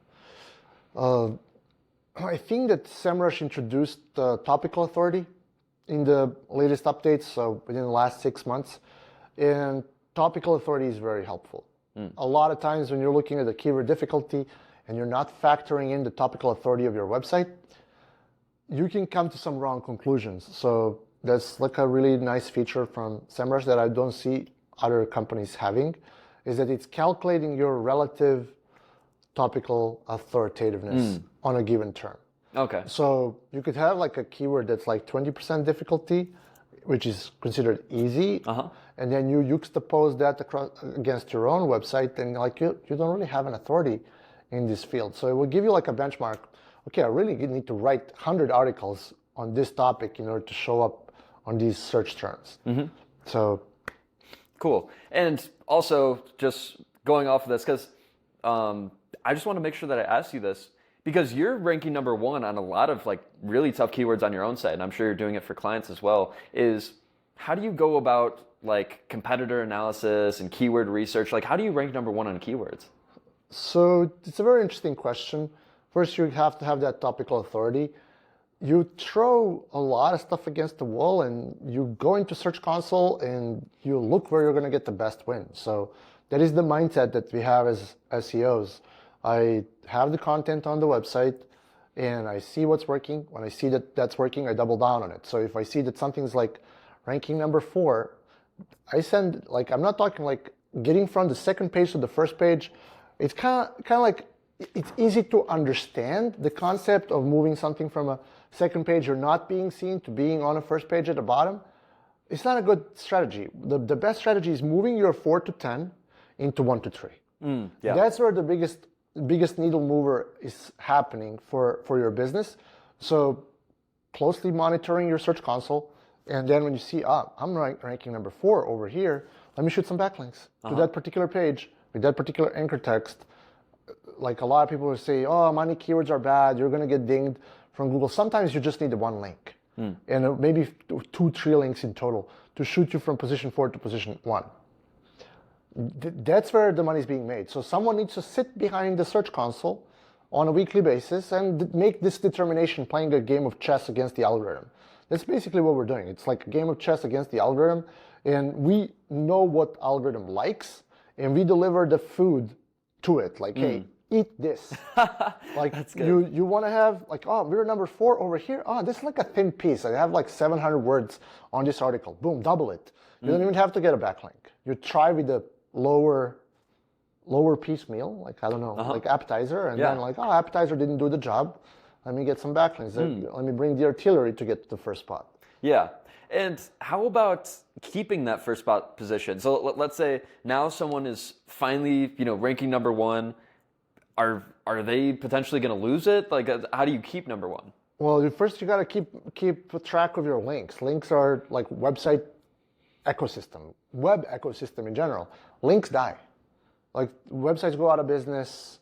Speaker 2: I think that SEMrush introduced topical authority in the latest updates, so within the last 6 months, and topical authority is very helpful. A lot of times when you're looking at the keyword difficulty and you're not factoring in the topical authority of your website, you can come to some wrong conclusions. So that's like a really nice feature from SEMrush that I don't see other companies having, is that it's calculating your relative topical authoritativeness on a given term.
Speaker 1: Okay.
Speaker 2: So you could have like a keyword that's like 20% difficulty, which is considered easy, and then you juxtapose that against your own website, and like you don't really have an authority in this field. So it will give you like a benchmark. Okay, I really need to write 100 articles on this topic in order to show up on these search terms. So
Speaker 1: cool. And also just going off of this, because I just want to make sure that I ask you this, because you're ranking number 1 on a lot of like really tough keywords on your own site, and I'm sure you're doing it for clients as well, is how do you go about like competitor analysis and keyword research? Like how do you rank number 1 on keywords?
Speaker 2: So it's a very interesting question. First, you have to have that topical authority. You throw a lot of stuff against the wall and you go into Search Console and you look where you're going to get the best win. So that is the mindset that we have as SEOs. I have the content on the website and I see what's working. When I see that that's working, I double down on it. So if I see that something's like ranking number 4, I send, like, I'm not talking like getting from the second page to the first page. It's kind of like, it's easy to understand the concept of moving something from a second page or not being seen to being on a first page at the bottom. It's not a good strategy. The best strategy is moving your 4 to 10 into 1 to 3.
Speaker 1: Yeah.
Speaker 2: That's where the biggest needle mover is happening for your business. So closely monitoring your Search Console, and then when you see, I'm ranking number 4 over here, let me shoot some backlinks to that particular page with that particular anchor text. Like a lot of people will say, oh, money keywords are bad, you're going to get dinged from Google. Sometimes you just need the one link and maybe 2-3 links in total to shoot you from position 4 to position 1. That's where the money is being made. So someone needs to sit behind the Search Console on a weekly basis and make this determination, playing a game of chess against the algorithm. That's basically what we're doing. It's like a game of chess against the algorithm, and we know what algorithm likes, and we deliver the food to it. Like, hey, eat this. Like, you want to have, like, oh, we're number 4 over here. Oh, this is like a thin piece. I have like 700 words on this article. Boom, double it. You don't even have to get a backlink. You try with the lower piecemeal, like, I don't know, like appetizer, and then like, oh, appetizer didn't do the job. Let me get some backlinks. Let me bring the artillery to get to the first spot. Yeah.
Speaker 1: And how about keeping that first spot position? So let's say now someone is finally, ranking number 1. Are they potentially going to lose it? Like, how do you keep number 1?
Speaker 2: Well, first you got to keep track of your links. Links are like website ecosystem, web ecosystem in general. Links die. Like, websites go out of business.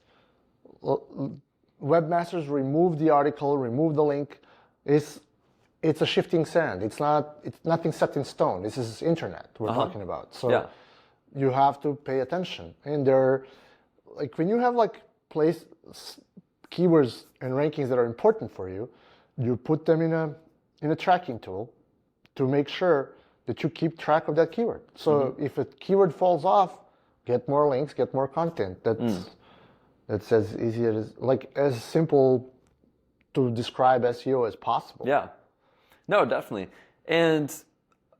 Speaker 2: Webmasters remove the article, remove the link. It's a shifting sand. It's nothing set in stone. This is internet we're talking about. So you have to pay attention. And like, when you have like keywords and rankings that are important for you, you put them in a tracking tool to make sure that you keep track of that keyword. So if a keyword falls off, get more links, get more content. That's as easy as simple to describe SEO as possible.
Speaker 1: Yeah. No, definitely. And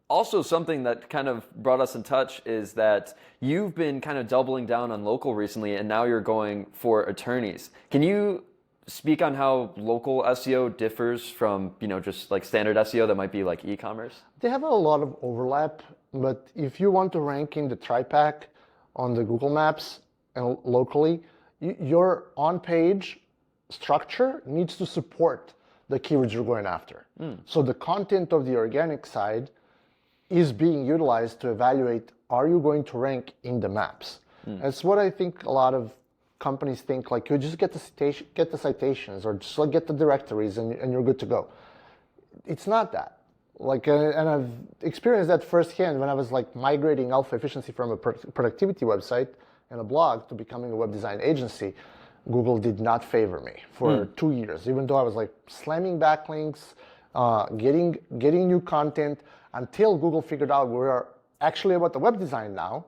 Speaker 1: also something that kind of brought us in touch is that you've been kind of doubling down on local recently, and now you're going for attorneys. Can you speak on how local SEO differs from, just like standard SEO that might be like e-commerce?
Speaker 2: They have a lot of overlap, but if you want to rank in the tri-pack on the Google Maps and locally, your on-page structure needs to support the keywords you're going after. So the content of the organic side is being utilized to evaluate, are you going to rank in the maps? That's what I think a lot of companies think, like, you just get the citations or just like get the directories and you're good to go. It's not that. Like, and I've experienced that firsthand when I was like migrating alpha efficiency from a productivity website and a blog to becoming a web design agency. Google did not favor me for 2 years, even though I was like slamming backlinks, getting new content, until Google figured out we're actually about the web design now.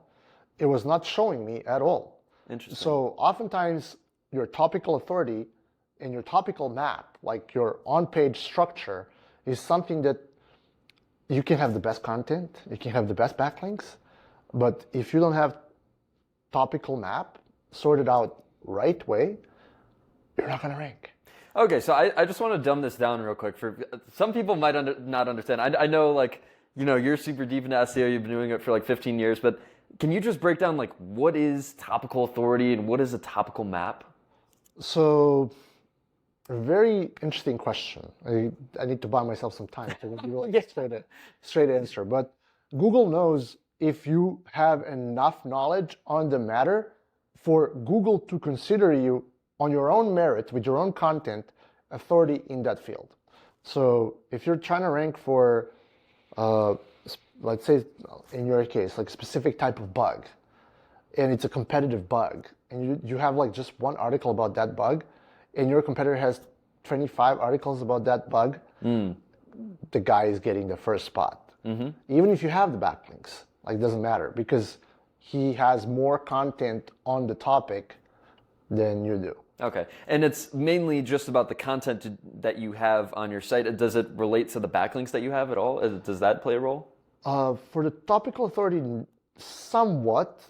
Speaker 2: It was not showing me at all.
Speaker 1: Interesting.
Speaker 2: So oftentimes your topical authority and your topical map, like your on-page structure, is something that you can have the best content, you can have the best backlinks, but if you don't have topical map sorted out right way, you're not going to rank.
Speaker 1: Okay, so I just want to dumb this down real quick. For some people might not understand. I know, like, you're super deep into SEO. You've been doing it for like 15 years, but can you just break down like what is topical authority and what is a topical map?
Speaker 2: So, a very interesting question. I need to buy myself some time to give you a straight answer. But Google knows if you have enough knowledge on the matter for Google to consider you on your own merit, with your own content, authority in that field. So if you're trying to rank for, let's say in your case, like specific type of bug, and it's a competitive bug, and you have like just one article about that bug, and your competitor has 25 articles about that bug, the guy is getting the first spot. Even if you have the backlinks, like it doesn't matter because he has more content on the topic than you do.
Speaker 1: Okay. And it's mainly just about the content that you have on your site. Does it relate to the backlinks that you have at all? Does that play a role?
Speaker 2: For the topical authority, somewhat.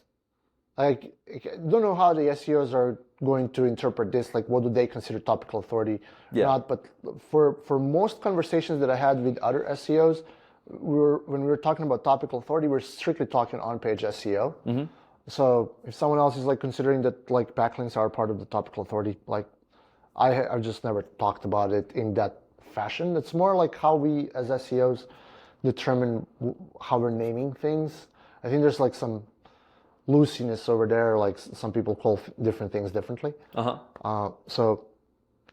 Speaker 2: I don't know how the SEOs are going to interpret this. Like, what do they consider topical authority?
Speaker 1: Yeah.
Speaker 2: Not, but for most conversations that I had with other SEOs, when we were talking about topical authority, we're strictly talking on-page SEO. So if someone else is like considering that like backlinks are part of the topical authority, like I've just never talked about it in that fashion. It's more like how we as SEOs determine how we're naming things. I think there's like some looseness over there, like some people call different things differently. So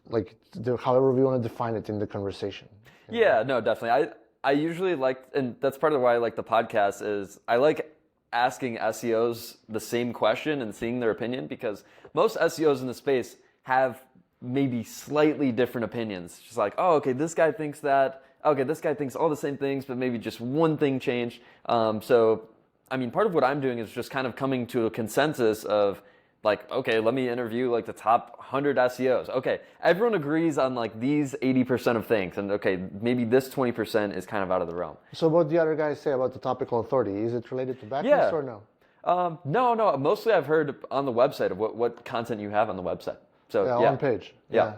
Speaker 2: like however we want to define it in the conversation.
Speaker 1: Yeah, no, definitely. I usually like, and that's part of why I like the podcast, is I like asking SEOs the same question and seeing their opinion, because most SEOs in the space have maybe slightly different opinions. Just like, oh, okay, this guy thinks that. Okay, this guy thinks all the same things, but maybe just one thing changed. So, I mean, part of what I'm doing is just kind of coming to a consensus of like, okay, let me interview like the top 100 SEOs. Okay, everyone agrees on like these 80% of things, and okay, maybe this 20% is kind of out of the realm.
Speaker 2: So what the other guys say about the topical authority? Is it related to backlinks or no?
Speaker 1: No. Mostly I've heard on the website of what content you have on the website. So
Speaker 2: yeah. On page.
Speaker 1: Yeah.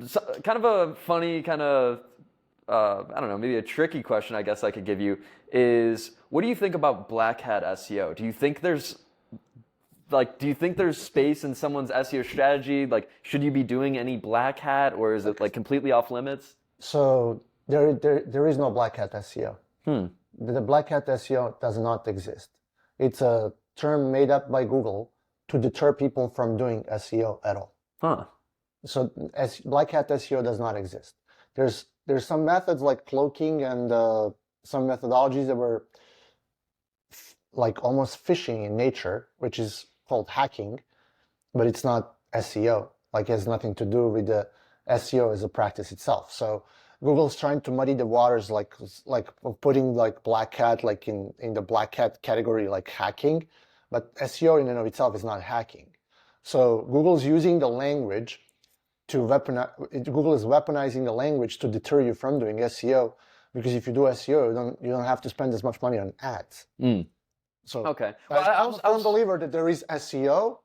Speaker 1: So, kind of a funny kind of, I don't know, maybe a tricky question I guess I could give you is, what do you think about black hat SEO? Do you think there's space in someone's SEO strategy? Like, should you be doing any black hat, or is it like completely off limits?
Speaker 2: So there is no black hat SEO. The black hat SEO does not exist. It's a term made up by Google to deter people from doing SEO at all. So black hat SEO does not exist. There's some methods like cloaking and some methodologies that were like almost phishing in nature, which is called hacking, but it's not SEO. Like, it has nothing to do with the SEO as a practice itself. So Google's trying to muddy the waters, like putting like black hat like in the black hat category, like hacking, but SEO in and of itself is not hacking. So Google's using the language to Google is weaponizing the language to deter you from doing SEO, because if you do SEO, you don't have to spend as much money on ads. So
Speaker 1: okay.
Speaker 2: Well, I'm a firm believer that there is SEO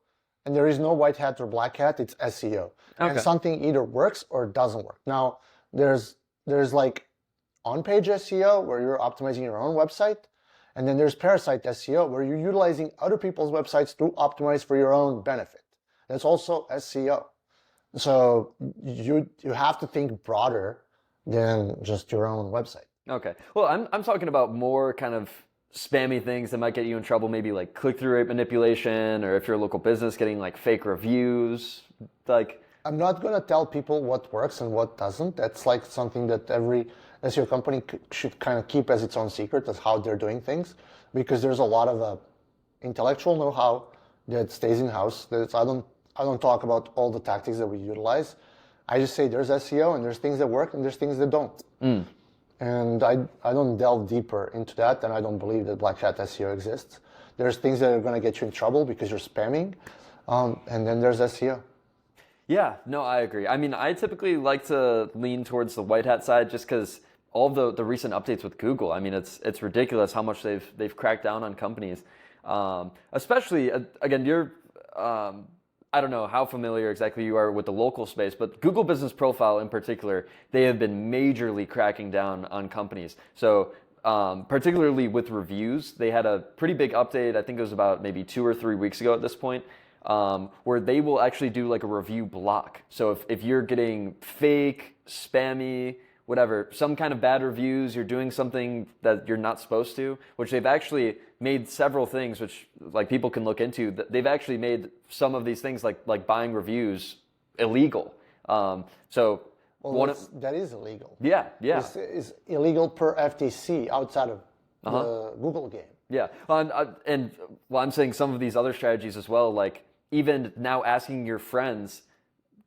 Speaker 2: and there is no white hat or black hat. It's SEO. And something either works or doesn't work. Now, there's like on-page SEO where you're optimizing your own website. And then there's parasite SEO where you're utilizing other people's websites to optimize for your own benefit. That's also SEO. So you have to think broader than just your own website.
Speaker 1: Okay. Well, I'm talking about more kind of spammy things that might get you in trouble, maybe like click-through rate manipulation, or if you're a local business getting like fake reviews. Like,
Speaker 2: I'm not going to tell people what works and what doesn't. That's like something that every SEO company should kind of keep as its own secret, as how they're doing things, because there's a lot of intellectual know-how that stays in-house. I don't talk about all the tactics that we utilize. I just say there's SEO and there's things that work and there's things that don't. And I don't delve deeper into that, and I don't believe that black hat SEO exists. There's things that are going to get you in trouble because you're spamming, and then there's SEO.
Speaker 1: Yeah, no, I agree. I mean, I typically like to lean towards the white hat side just because all the recent updates with Google, I mean, it's ridiculous how much they've cracked down on companies. Especially, again, you're... I don't know how familiar exactly you are with the local space, but Google Business Profile in particular, they have been majorly cracking down on companies. So particularly with reviews, they had a pretty big update. I think it was about maybe 2 or 3 weeks ago at this point, where they will actually do like a review block. So if you're getting fake, spammy, whatever, some kind of bad reviews, you're doing something that you're not supposed to, which they've actually made several things which like people can look into. They've actually made some of these things like buying reviews illegal. That is illegal. Yeah.
Speaker 2: It's illegal per FTC outside of the Google game.
Speaker 1: Yeah, I'm saying some of these other strategies as well, like even now asking your friends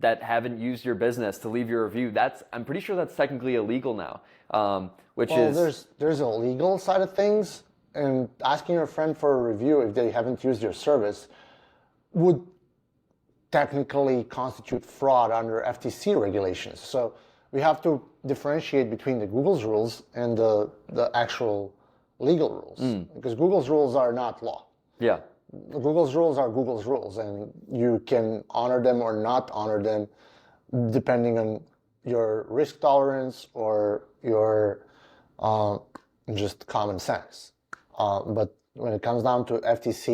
Speaker 1: that haven't used your business to leave your review, I'm pretty sure that's technically illegal now.
Speaker 2: There's a legal side of things, and asking your friend for a review if they haven't used your service would technically constitute fraud under FTC regulations. So we have to differentiate between the Google's rules and the actual legal rules, because Google's rules are not law.
Speaker 1: Yeah.
Speaker 2: Google's rules are Google's rules, and you can honor them or not honor them depending on your risk tolerance or your just common sense. But when it comes down to FTC,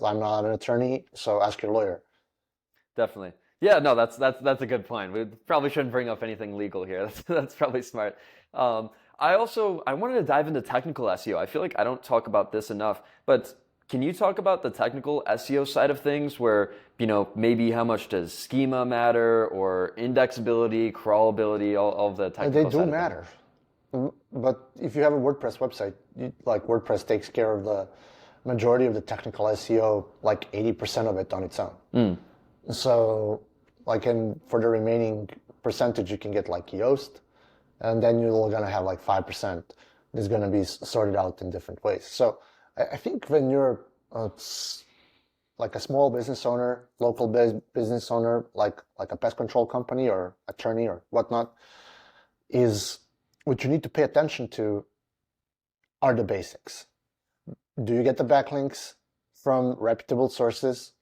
Speaker 2: I'm not an attorney, so ask your lawyer.
Speaker 1: Definitely. Yeah, no, that's a good point. We probably shouldn't bring up anything legal here. That's probably smart. I wanted to dive into technical SEO. I feel like I don't talk about this enough, but can you talk about the technical SEO side of things where, maybe how much does schema matter or indexability, crawlability, all of the technical
Speaker 2: They do matter. But if you have a WordPress website, WordPress takes care of the majority of the technical SEO, like 80% of it on its own. So, for the remaining percentage, you can get like Yoast, and then you're going to have like 5% is going to be sorted out in different ways. So I think when you're like a small business owner, local business owner, like a pest control company or attorney or whatnot, is what you need to pay attention to are the basics. Do you get the backlinks from reputable sources?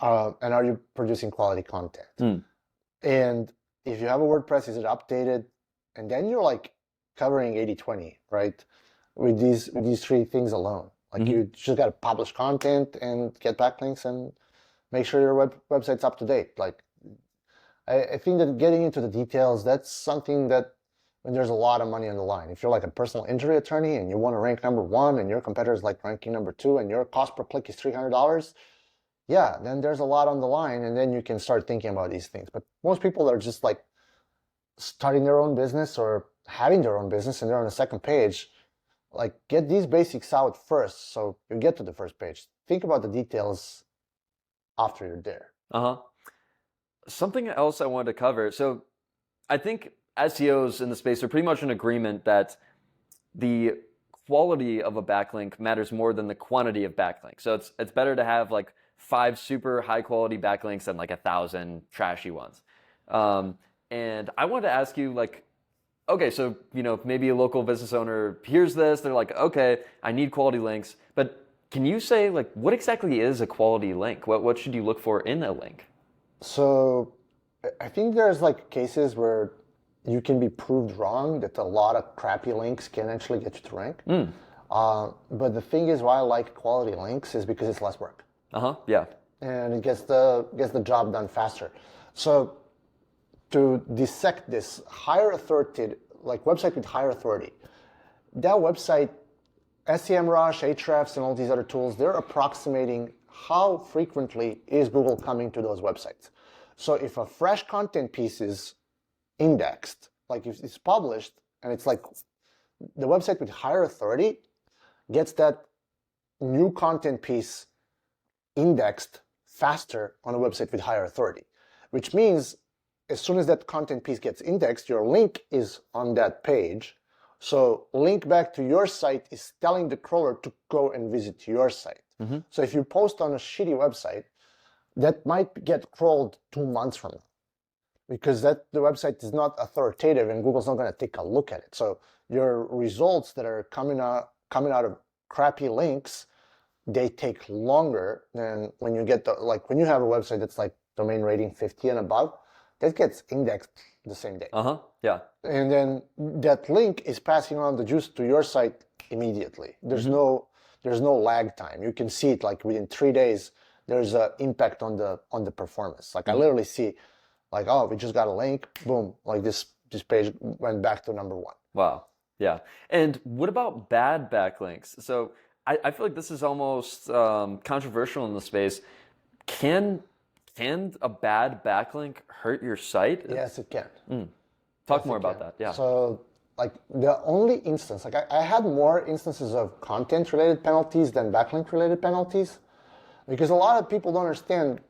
Speaker 2: And are you producing quality content? And if you have a WordPress, is it updated? And then you're like covering 80-20, right? With these three things alone. You just got to publish content and get backlinks and make sure your website's up to date. I think that getting into the details, that's something that when there's a lot of money on the line. If you're like a personal injury attorney and you want to rank number 1 and your competitor's like ranking number 2 and your cost per click is $300, yeah, then there's a lot on the line, and then you can start thinking about these things. But most people are just like starting their own business or having their own business, and they're on the second page. Get these basics out first so you get to the first page. Think about the details after you're there.
Speaker 1: Something else I wanted to cover. So I think SEOs in the space are pretty much in agreement that the quality of a backlink matters more than the quantity of backlinks. So it's better to have 5 super high quality backlinks than 1,000 trashy ones. And I wanted to ask you, okay, so maybe a local business owner hears this, they're like, okay, I need quality links, but can you say what exactly is a quality link? What should you look for in a link?
Speaker 2: So I think there's cases where you can be proved wrong, that a lot of crappy links can actually get you to rank. But the thing is, why I like quality links is because it's less work.
Speaker 1: Yeah.
Speaker 2: And it gets the job done faster. So to dissect this, higher authority, website with higher authority, that website, SEMrush, Ahrefs, and all these other tools, they're approximating how frequently is Google coming to those websites. So if a fresh content piece is indexed, if it's published, and it's the website with higher authority gets that new content piece indexed faster on a website with higher authority, which means as soon as that content piece gets indexed, your link is on that page. So link back to your site is telling the crawler to go and visit your site. So if you post on a shitty website, that might get crawled 2 months from now because the website is not authoritative and Google's not going to take a look at it. So your results that are coming out of crappy links, they take longer than when you get when you have a website that's domain rating 50 and above, that gets indexed the same day.
Speaker 1: Yeah.
Speaker 2: And then that link is passing on the juice to your site immediately. There's no lag time. You can see it within 3 days. There's an impact on the performance. I literally see, oh, we just got a link, boom, this page went back to number 1.
Speaker 1: Wow. Yeah. And what about bad backlinks? So I feel like this is almost controversial in the space. Can a bad backlink hurt your site?
Speaker 2: Yes, it can.
Speaker 1: Talk more about that. Yeah.
Speaker 2: So the only instance, I had more instances of content related penalties than backlink related penalties, because a lot of people don't understand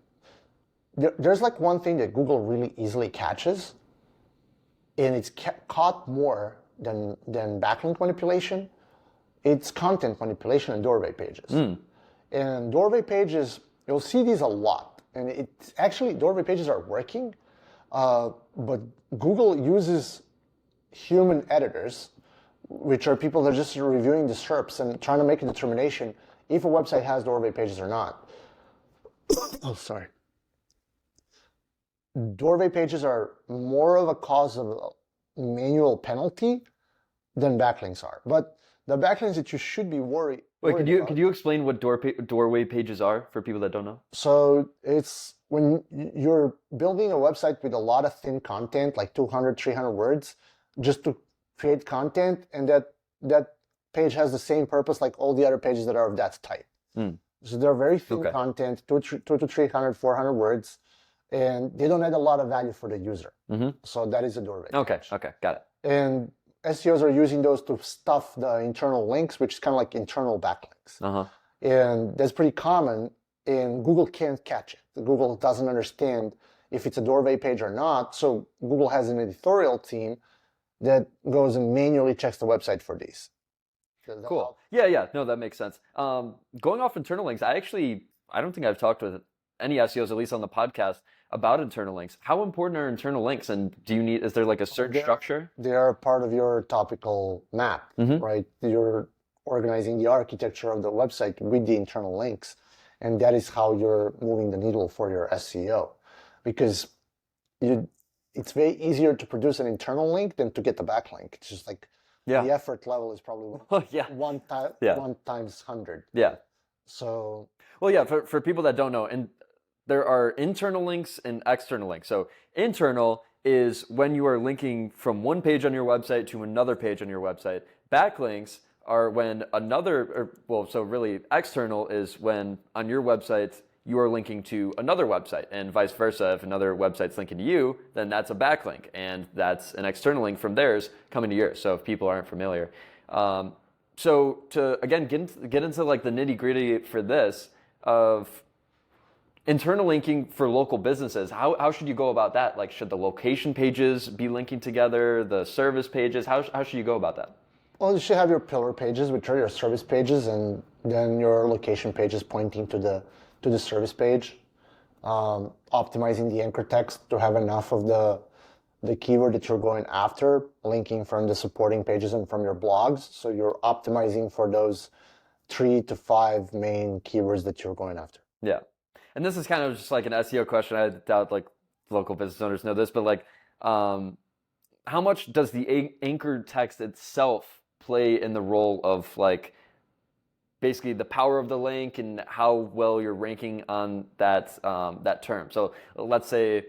Speaker 2: there's like one thing that Google really easily catches, and it's caught more than backlink manipulation. It's content manipulation and doorway pages. And doorway pages, you'll see these a lot. And it's actually, doorway pages are working, but Google uses human editors, which are people that are just reviewing the SERPs and trying to make a determination if a website has doorway pages or not. Oh, sorry. Doorway pages are more of a cause of manual penalty than backlinks are. But the backlinks that you should be worried.
Speaker 1: Wait, could you explain what doorway pages are for people that don't know?
Speaker 2: So it's when you're building a website with a lot of thin content, like 200, 300 words, just to create content, and that page has the same purpose like all the other pages that are of that type. So they're very thin content, 200 to 300, 400 words, and they don't add a lot of value for the user. So that is a doorway page.
Speaker 1: Okay, got it.
Speaker 2: And SEOs are using those to stuff the internal links, which is kind of like internal backlinks. And that's pretty common, and Google can't catch it. Google doesn't understand if it's a doorway page or not, so Google has an editorial team that goes and manually checks the website for these.
Speaker 1: Cool. Yeah, no, that makes sense. Going off internal links, I don't think I've talked with any SEOs, at least on the podcast, about internal links. How important are internal links, and is there like a certain structure?
Speaker 2: They are part of your topical map, right? You're organizing the architecture of the website with the internal links, and that is how you're moving the needle for your SEO, because it's way easier to produce an internal link than to get the backlink. It's just like the effort level is probably one times 100.
Speaker 1: Yeah.
Speaker 2: So.
Speaker 1: Well, yeah, for people that don't know, and there are internal links and external links. So internal is when you are linking from one page on your website to another page on your website. Backlinks are when so really external is when on your website you are linking to another website, and vice versa. If another website's linking to you, then that's a backlink, and that's an external link from theirs coming to yours. So if people aren't familiar. So to, again, get into like the nitty gritty for this of internal linking for local businesses, how should you go about that? Like, should the location pages be linking together, the service pages? How should you go about that?
Speaker 2: Well, you should have your pillar pages, which are your service pages, and then your location pages pointing to the service page. Optimizing the anchor text to have enough of the keyword that you're going after, linking from the supporting pages and from your blogs. So you're optimizing for those 3 to 5 main keywords that you're going after.
Speaker 1: Yeah. And this is kind of just like an SEO question. I doubt like local business owners know this, but like, how much does the anchor text itself play in the role of like basically the power of the link and how well you're ranking on that term? So let's say,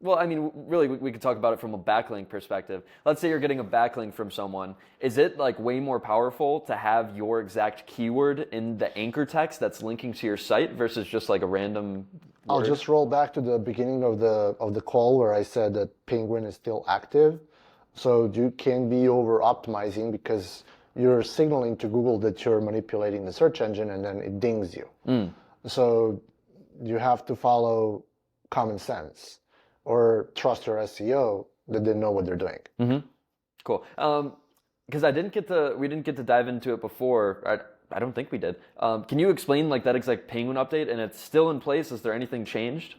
Speaker 1: well, I mean, really, we could talk about it from a backlink perspective. Let's say you're getting a backlink from someone. Is it like way more powerful to have your exact keyword in the anchor text that's linking to your site versus just like a random word?
Speaker 2: I'll just roll back to the beginning of the call where I said that Penguin is still active. So you can be over optimizing because you're signaling to Google that you're manipulating the search engine, and then it dings you. So you have to follow common sense or trust your SEO that they know what they're doing.
Speaker 1: Cool. Because we didn't get to dive into it before. I don't think we did. Can you explain like that exact Penguin update, and it's still in place? Is there anything changed?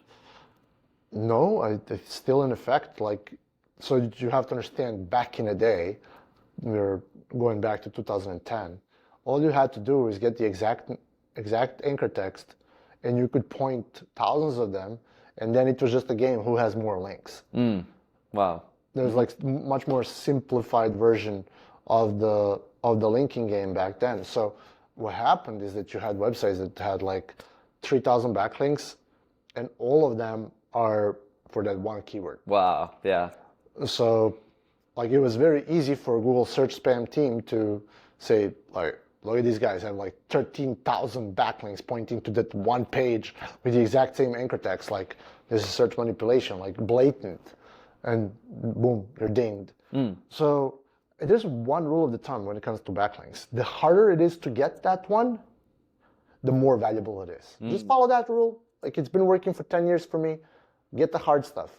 Speaker 2: No, it's still in effect. Like, so you have to understand, back in the day, we're going back to 2010, all you had to do is get the exact anchor text, and you could point thousands of them, and then it was just a game who has more links.
Speaker 1: Wow.
Speaker 2: There's like much more simplified version of the linking game back then. So what happened is that you had websites that had like 3,000 backlinks, and all of them are for that one keyword.
Speaker 1: Wow. Yeah.
Speaker 2: So like it was very easy for Google search spam team to say, like, look at these guys have like 13,000 backlinks pointing to that one page with the exact same anchor text. Like, this is search manipulation, like blatant, and boom, you're dinged. So there's one rule of the thumb when it comes to backlinks. The harder it is to get that one, the more valuable it is. Just follow that rule like it's been working for 10 years for me. Get the hard stuff.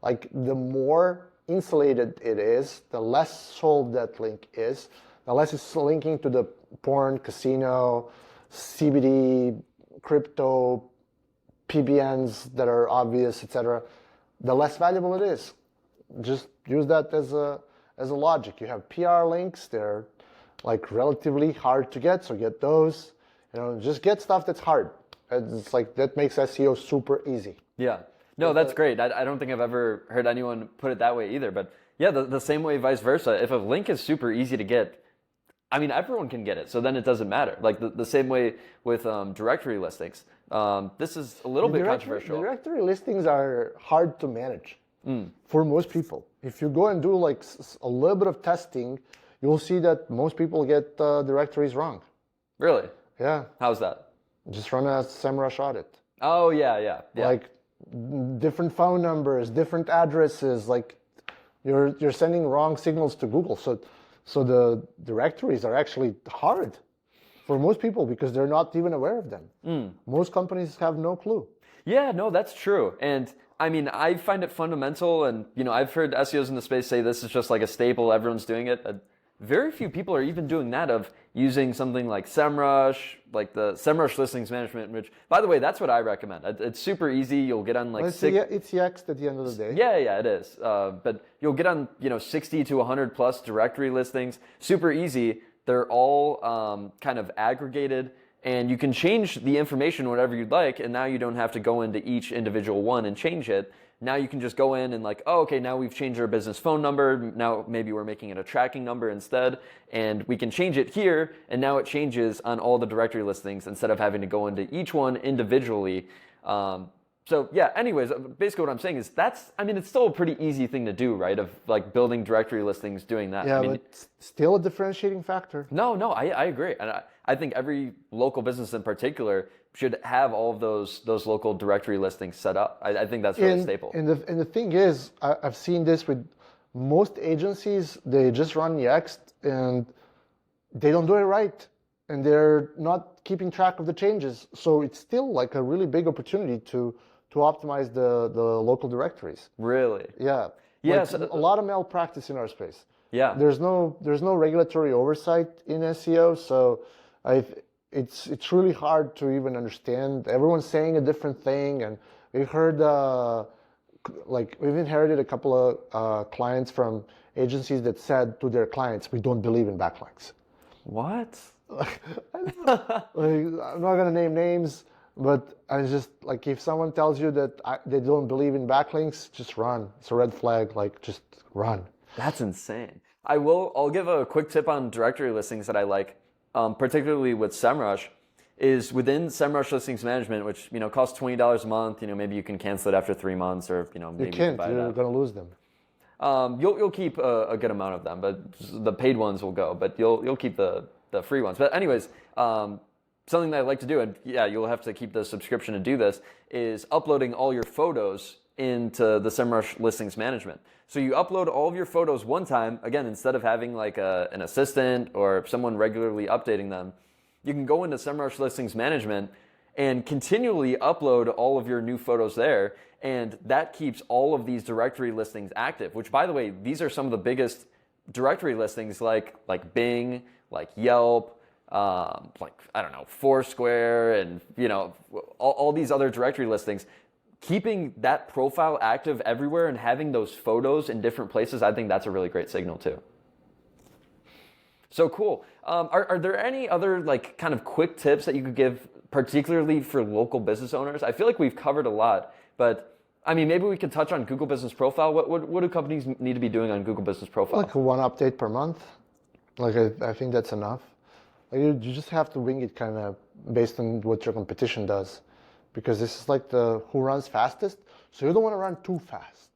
Speaker 2: Like the more insulated it is, the less sold that link is, the less it's linking to the porn, casino, CBD, crypto, PBNs that are obvious, etc. The less valuable it is. Just use that as a logic. You have PR links, they're like relatively hard to get, so get those. Just get stuff that's hard. It's like that makes SEO super easy.
Speaker 1: Yeah. No, that's great. I don't think I've ever heard anyone put it that way either. But yeah, the same way, vice versa. If a link is super easy to get, I mean, everyone can get it. So then it doesn't matter. Like the same way with directory listings. This is a little bit controversial.
Speaker 2: Directory listings are hard to manage for most people. If you go and do like a little bit of testing, you'll see that most people get directories wrong.
Speaker 1: Really?
Speaker 2: Yeah.
Speaker 1: How's that?
Speaker 2: Just run a SEMrush audit.
Speaker 1: Oh, yeah.
Speaker 2: Like different phone numbers, different addresses, like you're sending wrong signals to Google. So the directories are actually hard for most people because they're not even aware of them. Most companies have no clue.
Speaker 1: Yeah, no, that's true. And I mean, I find it fundamental, and I've heard SEOs in the space say this is just like a staple, everyone's doing it. Very few people are even doing that, of using something like SEMrush, like the SEMrush listings management, which, by the way, that's what I recommend. It's super easy. You'll get on like
Speaker 2: it's Yext at the end of the day.
Speaker 1: Yeah, it is. But you'll get on 60 to 100 plus directory listings. Super easy. They're all kind of aggregated, and you can change the information whatever you'd like, and now you don't have to go into each individual one and change it. Now you can just go in and like, oh, okay, now we've changed our business phone number. Now maybe we're making it a tracking number instead, and we can change it here, and now it changes on all the directory listings instead of having to go into each one individually. So yeah, anyways, basically what I'm saying is it's still a pretty easy thing to do, right? Of like building directory listings, doing that.
Speaker 2: Yeah, but it's still a differentiating factor.
Speaker 1: No, I agree. And I think every local business in particular should have all of those local directory listings set up. I think that's really staple.
Speaker 2: And the thing is, I've seen this with most agencies. They just run Yext and they don't do it right. And they're not keeping track of the changes. So it's still like a really big opportunity to optimize the local directories.
Speaker 1: Really?
Speaker 2: Yeah.
Speaker 1: Yes.
Speaker 2: Like a lot of malpractice in our space.
Speaker 1: Yeah.
Speaker 2: There's no regulatory oversight in SEO, so it's really hard to even understand. Everyone's saying a different thing, and we've heard we've inherited a couple of clients from agencies that said to their clients, "We don't believe in backlinks."
Speaker 1: What?
Speaker 2: I'm not gonna name names, but I just like, if someone tells you that they don't believe in backlinks, just run. It's a red flag. Like, just run.
Speaker 1: That's insane. I'll give a quick tip on directory listings that I like, particularly with SEMrush, is within SEMrush Listings Management, which costs $20 a month. Maybe you can cancel it after 3 months, or maybe
Speaker 2: you can't. You're gonna lose them.
Speaker 1: You'll keep a good amount of them, but the paid ones will go. But you'll keep the free ones. But anyways, something that I like to do, and yeah, you'll have to keep the subscription to do this, is uploading all your photos into the SEMrush Listings Management. So you upload all of your photos one time, again, instead of having like an assistant or someone regularly updating them. You can go into SEMrush Listings Management and continually upload all of your new photos there, and that keeps all of these directory listings active, which, by the way, these are some of the biggest directory listings like Bing, like Yelp, I don't know, Foursquare, and all these other directory listings. Keeping that profile active everywhere and having those photos in different places, I think that's a really great signal too. So cool. Are there any other like kind of quick tips that you could give, particularly for local business owners? I feel like we've covered a lot, but I mean, maybe we could touch on Google Business Profile. What do companies need to be doing on Google Business Profile?
Speaker 2: Like one update per month. Like I think that's enough. Like you just have to wing it kind of based on what your competition does, because this is like the who runs fastest. So you don't want to run too fast,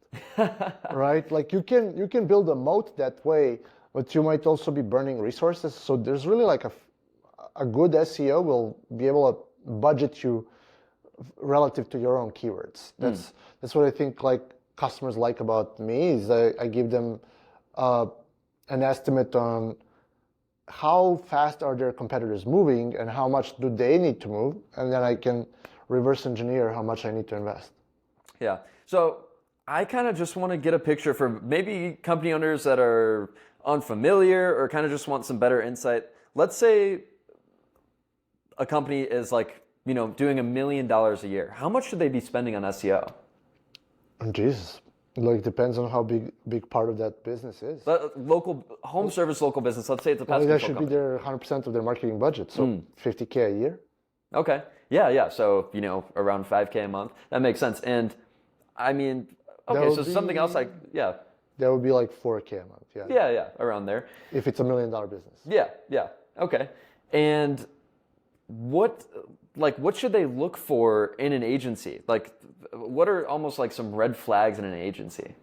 Speaker 2: right? Like you can build a moat that way, but you might also be burning resources. So there's really like a good SEO will be able to budget you relative to your own keywords. That's what I think like customers like about me is I give them an estimate on how fast are their competitors moving and how much do they need to move, and then I can reverse engineer how much I need to invest.
Speaker 1: Yeah. So I kind of just want to get a picture for maybe company owners that are unfamiliar or kind of just want some better insight. Let's say a company is like, doing $1 million a year. How much should they be spending on SEO?
Speaker 2: Jesus. Like, depends on how big part of that business is.
Speaker 1: Local home service, local business. Let's say it's a pest
Speaker 2: That
Speaker 1: control
Speaker 2: should
Speaker 1: company.
Speaker 2: be their 100% of their marketing budget. So $50K a year.
Speaker 1: Okay. Yeah. So, around $5K a month. That makes sense. And I mean, okay, so something else like, yeah.
Speaker 2: That would be like $4K a month. Yeah.
Speaker 1: Yeah, around there.
Speaker 2: If it's $1 million business.
Speaker 1: Yeah. Okay. And what should they look for in an agency? Like, what are almost like some red flags in an agency?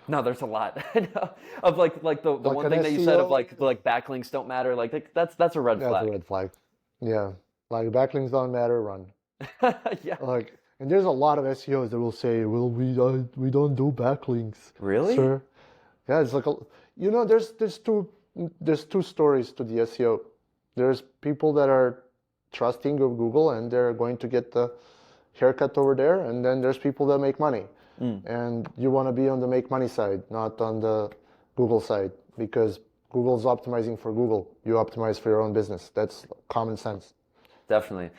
Speaker 1: No, there's a lot. I know. Of like the one thing that you said of like backlinks don't matter. Like that's a red flag.
Speaker 2: That's a red flag. Yeah. Like, backlinks don't matter, run.
Speaker 1: Yeah.
Speaker 2: Like, and there's a lot of SEOs that will say, well, we don't do backlinks.
Speaker 1: Really?
Speaker 2: Sir. Yeah, it's like there's two stories to the SEO. There's people that are trusting of Google and they're going to get the haircut over there, and then there's people that make money. And you want to be on the make money side, not on the Google side, because Google's optimizing for Google. You optimize for your own business. That's common sense.
Speaker 1: Definitely.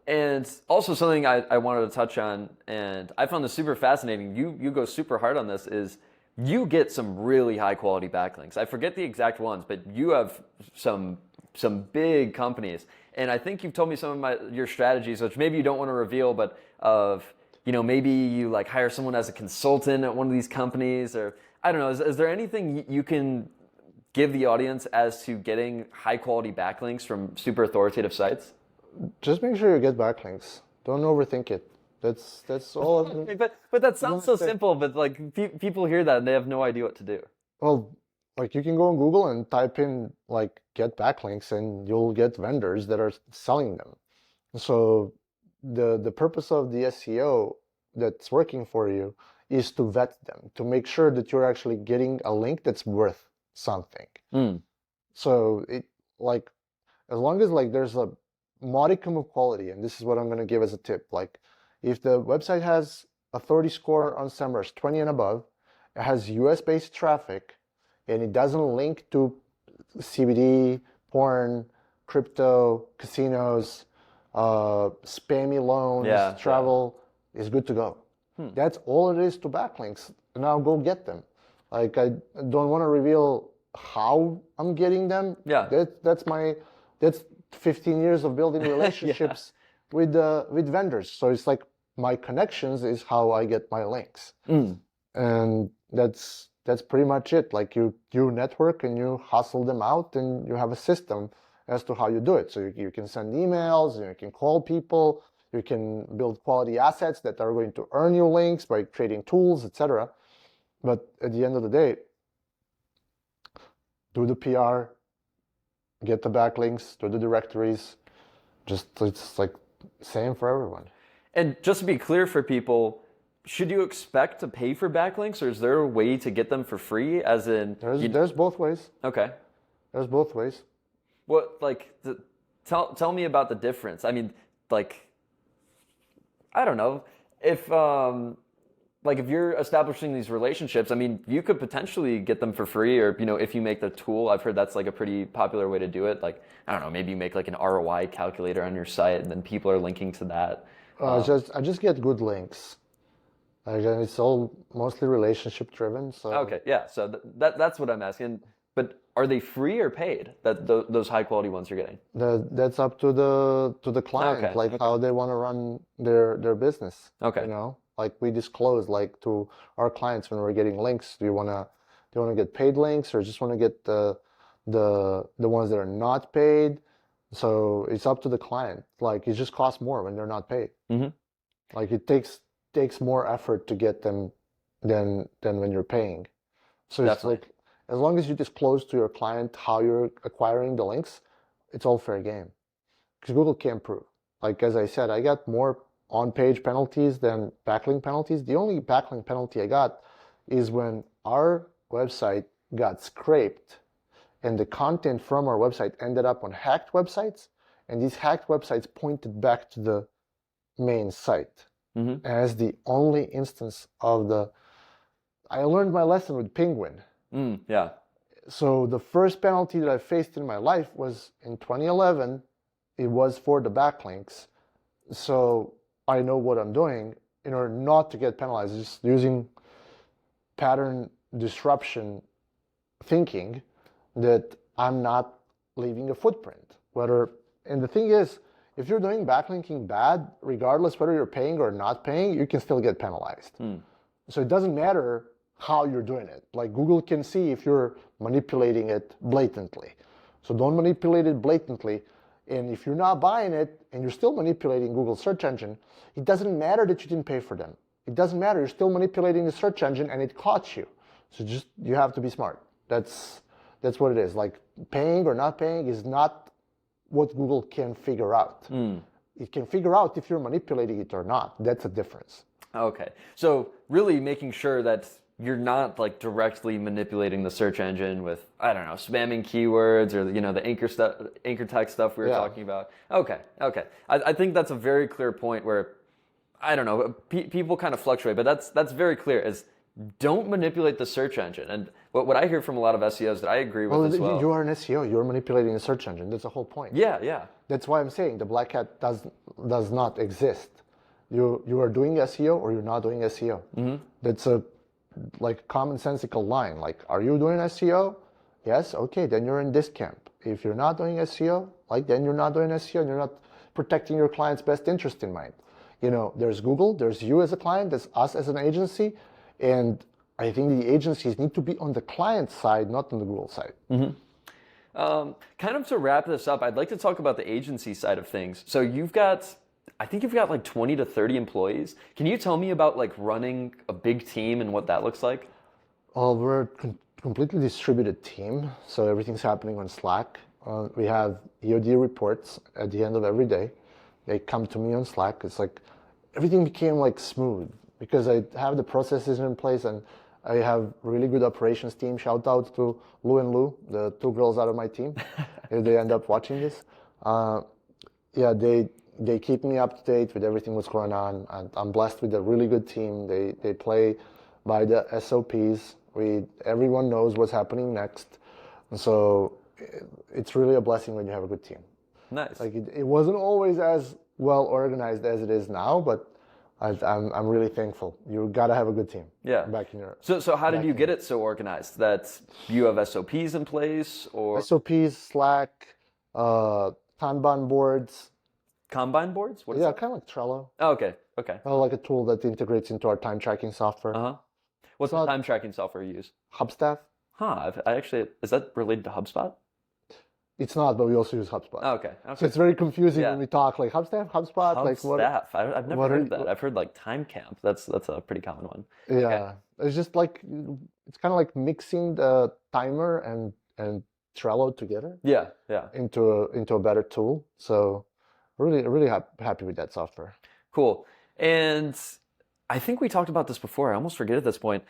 Speaker 1: And also something I wanted to touch on, and I found this super fascinating. You go super hard on this, is you get some really high quality backlinks. I forget the exact ones, but you have some big companies. And I think you've told me some of your strategies, which maybe you don't want to reveal, but maybe you like hire someone as a consultant at one of these companies, or I don't know. Is there anything you can give the audience as to getting high quality backlinks from super authoritative sites?
Speaker 2: Just make sure you get backlinks. Don't overthink it. That's all.
Speaker 1: But that sounds so simple. But like people hear that and they have no idea what to do.
Speaker 2: Well, like, you can go on Google and type in like get backlinks, and you'll get vendors that are selling them. So the purpose of the SEO that's working for you is to vet them, to make sure that you're actually getting a link that's worth something. So it, like, as long as like there's a modicum of quality, and this is what I'm going to give as a tip, like if the website has authority score on SEMrush 20 and above, it has US based traffic, and it doesn't link to CBD, porn, crypto, casinos, spammy loans, travel, is good to go. That's all it is to backlinks. Now go get them. Like, I don't want to reveal how I'm getting them.
Speaker 1: Yeah.
Speaker 2: That's 15 years of building relationships with vendors. So it's like my connections is how I get my links. And that's pretty much it. Like, you network and you hustle them out, and you have a system as to how you do it. So you can send emails, you can call people, you can build quality assets that are going to earn you links by creating tools, etc. But at the end of the day, do the PR, get the backlinks, do the directories. It's like same for everyone.
Speaker 1: And just to be clear for people, should you expect to pay for backlinks, or is there a way to get them for free? As in,
Speaker 2: there's both ways.
Speaker 1: Okay.
Speaker 2: There's both ways.
Speaker 1: What, like, tell me about the difference. I mean, like, I don't know if if you're establishing these relationships, I mean, you could potentially get them for free, or if you make the tool. I've heard that's like a pretty popular way to do it. Like, I don't know, maybe you make like an ROI calculator on your site, and then people are linking to that.
Speaker 2: I just get good links. Again, it's all mostly relationship driven. So
Speaker 1: okay, yeah. So that's what I'm asking. But are they free or paid? Those high quality ones you're getting?
Speaker 2: That's up to the client, how they want to run their business.
Speaker 1: Okay.
Speaker 2: Like, we disclose like to our clients when we're getting links. Do you want to get paid links, or just want to get the ones that are not paid? So it's up to the client. Like, it just costs more when they're not paid. Like, it takes more effort to get them than when you're paying. So it's like, as long as you disclose to your client how you're acquiring the links, it's all fair game. Because Google can't prove. Like, as I said, I got more on-page penalties than backlink penalties. The only backlink penalty I got is when our website got scraped and the content from our website ended up on hacked websites, and these hacked websites pointed back to the main site as the only instance of the. I learned my lesson with Penguin.
Speaker 1: Yeah.
Speaker 2: So the first penalty that I faced in my life was in 2011. It was for the backlinks. So I know what I'm doing in order not to get penalized, just using pattern disruption thinking that I'm not leaving a footprint. And the thing is, if you're doing backlinking bad, regardless whether you're paying or not paying, you can still get penalized. So it doesn't matter how you're doing it. Like Google can see if you're manipulating it blatantly. So don't manipulate it blatantly. And if you're not buying it and you're still manipulating Google's search engine, it doesn't matter that you didn't pay for them. It doesn't matter. You're still manipulating the search engine and it caught you. So you have to be smart. That's what it is. Like paying or not paying is not what Google can figure out. It can figure out if you're manipulating it or not. That's a difference.
Speaker 1: Okay. So really making sure that you're not like directly manipulating the search engine with, I don't know, spamming keywords or, the anchor text stuff we were talking about. Okay. I think that's a very clear point where, I don't know, people kind of fluctuate, but that's very clear, is don't manipulate the search engine. And what I hear from a lot of SEOs that I agree with as well.
Speaker 2: You are an SEO. You're manipulating the search engine. That's the whole point.
Speaker 1: Yeah.
Speaker 2: That's why I'm saying the black hat does not exist. You are doing SEO or you're not doing SEO. That's a commonsensical line. Like, are you doing SEO? Yes. Okay, then you're in this camp. If you're not doing SEO, then you're not doing SEO and you're not protecting your client's best interest in mind. There's Google, there's you as a client, there's us as an agency, and I think the agencies need to be on the client side, not on the Google side.
Speaker 1: Kind of to wrap this up, I'd like to talk about the agency side of things. So I think you've got like 20 to 30 employees. Can you tell me about like running a big team and what that looks like?
Speaker 2: Well, we're a completely distributed team, so everything's happening on Slack. We have EOD reports at the end of every day. They come to me on Slack. It's like everything became like smooth because I have the processes in place and I have a really good operations team. Shout out to Lou and Lou, the two girls out of my team, if they end up watching this. They keep me up to date with everything that's going on. And I'm blessed with a really good team. They play by the SOPs. Everyone knows what's happening next. And so it's really a blessing when you have a good team.
Speaker 1: Nice.
Speaker 2: Like it wasn't always as well organized as it is now, but I'm really thankful. You got to have a good team.
Speaker 1: Yeah.
Speaker 2: Back in your.
Speaker 1: So how did you get it so organized that you have SOPs in place or
Speaker 2: SOPs, Slack, Kanban boards.
Speaker 1: Kanban boards? What is that?
Speaker 2: Kind of like Trello.
Speaker 1: Oh, okay.
Speaker 2: Like a tool that integrates into our time tracking software.
Speaker 1: What's the time tracking software you use?
Speaker 2: HubStaff.
Speaker 1: Is that related to HubSpot?
Speaker 2: It's not, but we also use HubSpot.
Speaker 1: Oh, okay.
Speaker 2: So it's very confusing when we talk like HubStaff, HubSpot.
Speaker 1: HubStaff. I've never heard of that. I've heard like TimeCamp. That's a pretty common one.
Speaker 2: Yeah.
Speaker 1: Okay.
Speaker 2: It's just like, it's kind of like mixing the timer and Trello together.
Speaker 1: Yeah.
Speaker 2: Into a better tool. So really happy with that software.
Speaker 1: Cool. And I think we talked about this before. I almost forget at this point.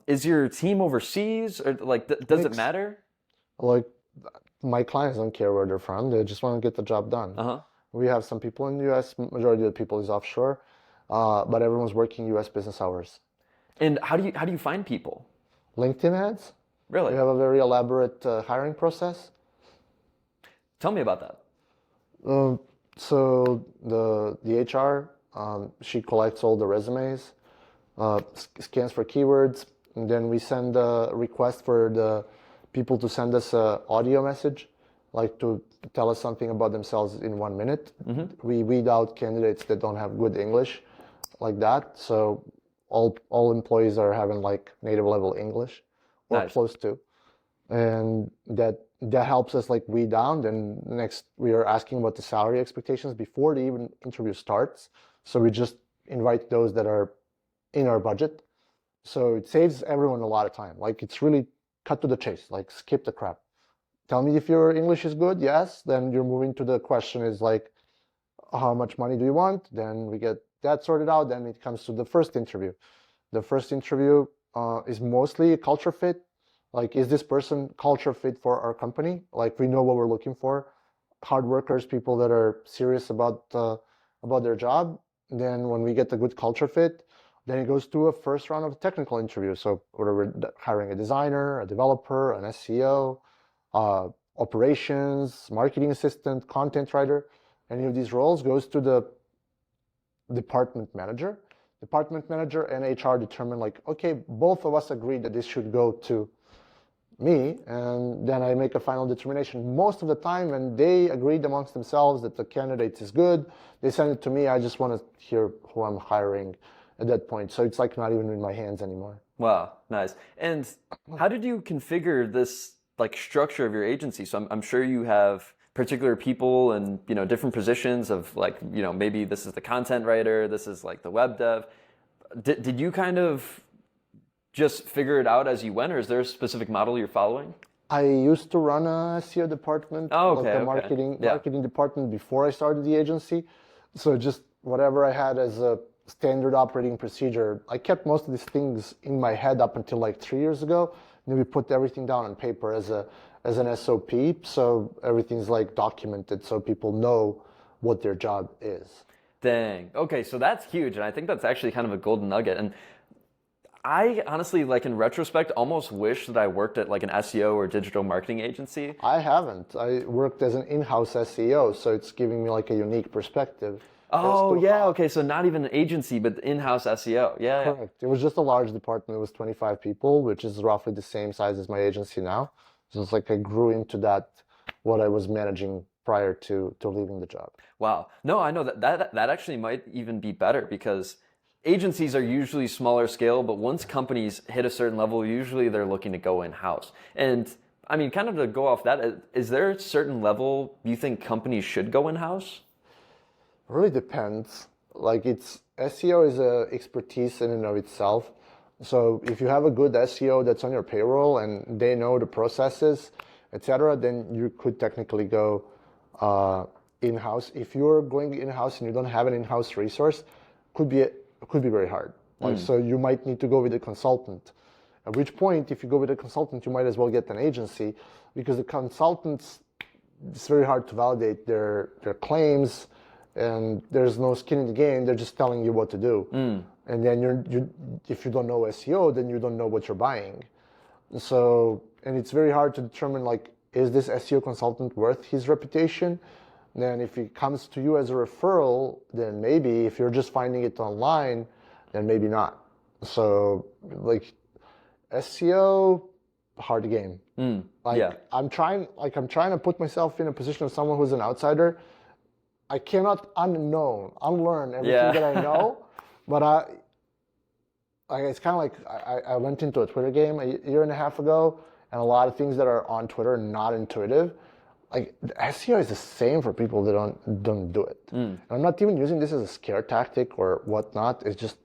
Speaker 1: Is your team overseas or like, does it matter?
Speaker 2: Like, my clients don't care where they're from. They just want to get the job done. We have some people in the U.S. Majority of the people is offshore, but everyone's working U.S. business hours.
Speaker 1: And how do you find people?
Speaker 2: LinkedIn ads.
Speaker 1: Really?
Speaker 2: We have a very elaborate hiring process.
Speaker 1: Tell me about that.
Speaker 2: So the HR, she collects all the resumes, scans for keywords, and then we send a request for the people to send us an audio message, like to tell us something about themselves in 1 minute. We weed out candidates that don't have good English like that. So all employees are having like native level English or close to. And that helps us like weed down. Then next we are asking about the salary expectations before the even interview starts. So we just invite those that are in our budget. So it saves everyone a lot of time. Like it's really cut to the chase, like skip the crap. Tell me if your English is good. Yes. Then you're moving to the question is like, how much money do you want? Then we get that sorted out. Then it comes to the first interview. The first interview is mostly a culture fit. Like, is this person culture fit for our company? Like, we know what we're looking for. hard workers, people that are serious about their job. Then when we get the good culture fit, then it goes to a first round of technical interview. So whether we're hiring a designer, a developer, an SEO, operations, marketing assistant, content writer, any of these roles goes to the department manager. Department manager and HR determine like, okay, both of us agree that this should go to me, and then I make a final determination. Most of the time when they agreed amongst themselves that the candidate is good, they send it to me. I just want to hear who I'm hiring at that point. So it's like not even in my hands anymore.
Speaker 1: Wow, nice. And how did you configure this like structure of your agency? So I'm sure you have particular people and different positions of like maybe this is the content writer, this is like the web dev. Did you kind of just figure it out as you went, or is there a specific model you're following?
Speaker 2: I used to run a SEO department, like a marketing department before I started the agency. So just whatever I had as a standard operating procedure, I kept most of these things in my head up until like 3 years ago. And then we put everything down on paper as an SOP, so everything's like documented so people know what their job is.
Speaker 1: Dang. Okay, so that's huge, and I think that's actually kind of a golden nugget. And I honestly, like in retrospect, almost wish that I worked at like an SEO or digital marketing agency.
Speaker 2: I haven't. I worked as an in-house SEO, so it's giving me like a unique perspective.
Speaker 1: Oh, yeah, okay, so not even an agency, but in-house SEO. Yeah,
Speaker 2: correct. It was just a large department. It was 25 people, which is roughly the same size as my agency now. So it's like I grew into that, what I was managing prior to leaving the job.
Speaker 1: Wow. No, I know that actually might even be better, because agencies are usually smaller scale, but once companies hit a certain level, usually they're looking to go in-house. And I mean, kind of to go off that, is there a certain level you think companies should go in-house?
Speaker 2: Really depends. Like SEO is a expertise in and of itself. So if you have a good SEO that's on your payroll and they know the processes, etc., then you could technically go in-house. If you're going in-house and you don't have an in-house resource, could be very hard. Like, so you might need to go with a consultant. At which point, if you go with a consultant, you might as well get an agency, because the consultants, it's very hard to validate their claims, and there's no skin in the game. They're just telling you what to do. And then if you don't know SEO, then you don't know what you're buying. So, and it's very hard to determine, like, is this SEO consultant worth his reputation? Then if it comes to you as a referral, then maybe. If you're just finding it online, then maybe not. So, like, SEO, hard game. I'm trying to put myself in a position of someone who's an outsider. I cannot unlearn everything that I know, but it's kind of like I went into a Twitter game a year and a half ago, and a lot of things that are on Twitter are not intuitive. Like, SEO is the same for people that don't do it. And I'm not even using this as a scare tactic or whatnot. It's just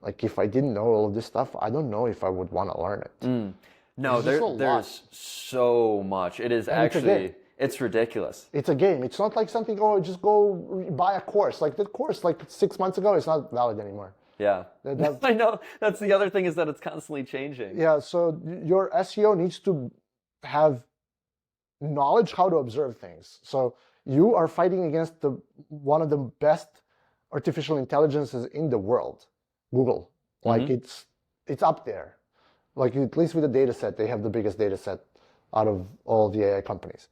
Speaker 2: like, if I didn't know all of this stuff, I don't know if I would want to learn it.
Speaker 1: No, there's so much. It is actually. It's ridiculous.
Speaker 2: It's a game. It's not like something, just go buy a course. Like, that course, like 6 months ago, it's not valid anymore.
Speaker 1: Yeah. I know. That's the other thing, is that it's constantly changing.
Speaker 2: Yeah, so your SEO needs to have knowledge how to observe things. So you are fighting against one of the best artificial intelligences in the world, Google. Like, it's up there. Like, at least with the data set, they have the biggest data set out of all the AI companies.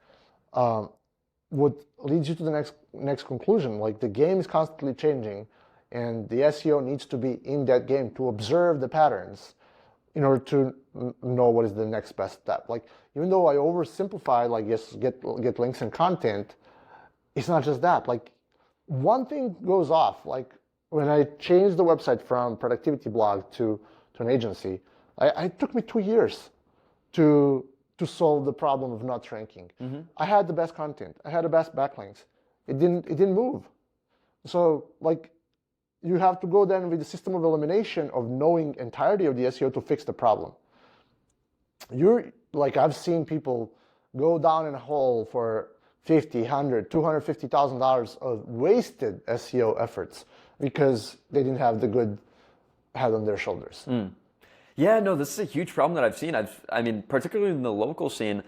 Speaker 2: What leads you to the next conclusion, like, the game is constantly changing, and the SEO needs to be in that game to observe the patterns in order to know what is the next best step. Like, even though I oversimplify, like, yes, get links and content, it's not just that. Like, one thing goes off. Like, when I changed the website from productivity blog to an agency, it took me 2 years to solve the problem of not ranking. I had the best content. I had the best backlinks. It didn't move. So, like, you have to go then with the system of elimination of knowing entirety of the SEO to fix the problem. I've seen people go down in a hole for $50, $100, $250,000 of wasted SEO efforts because they didn't have the good head on their shoulders.
Speaker 1: Yeah, no, this is a huge problem that I've seen. I mean, particularly in the local scene,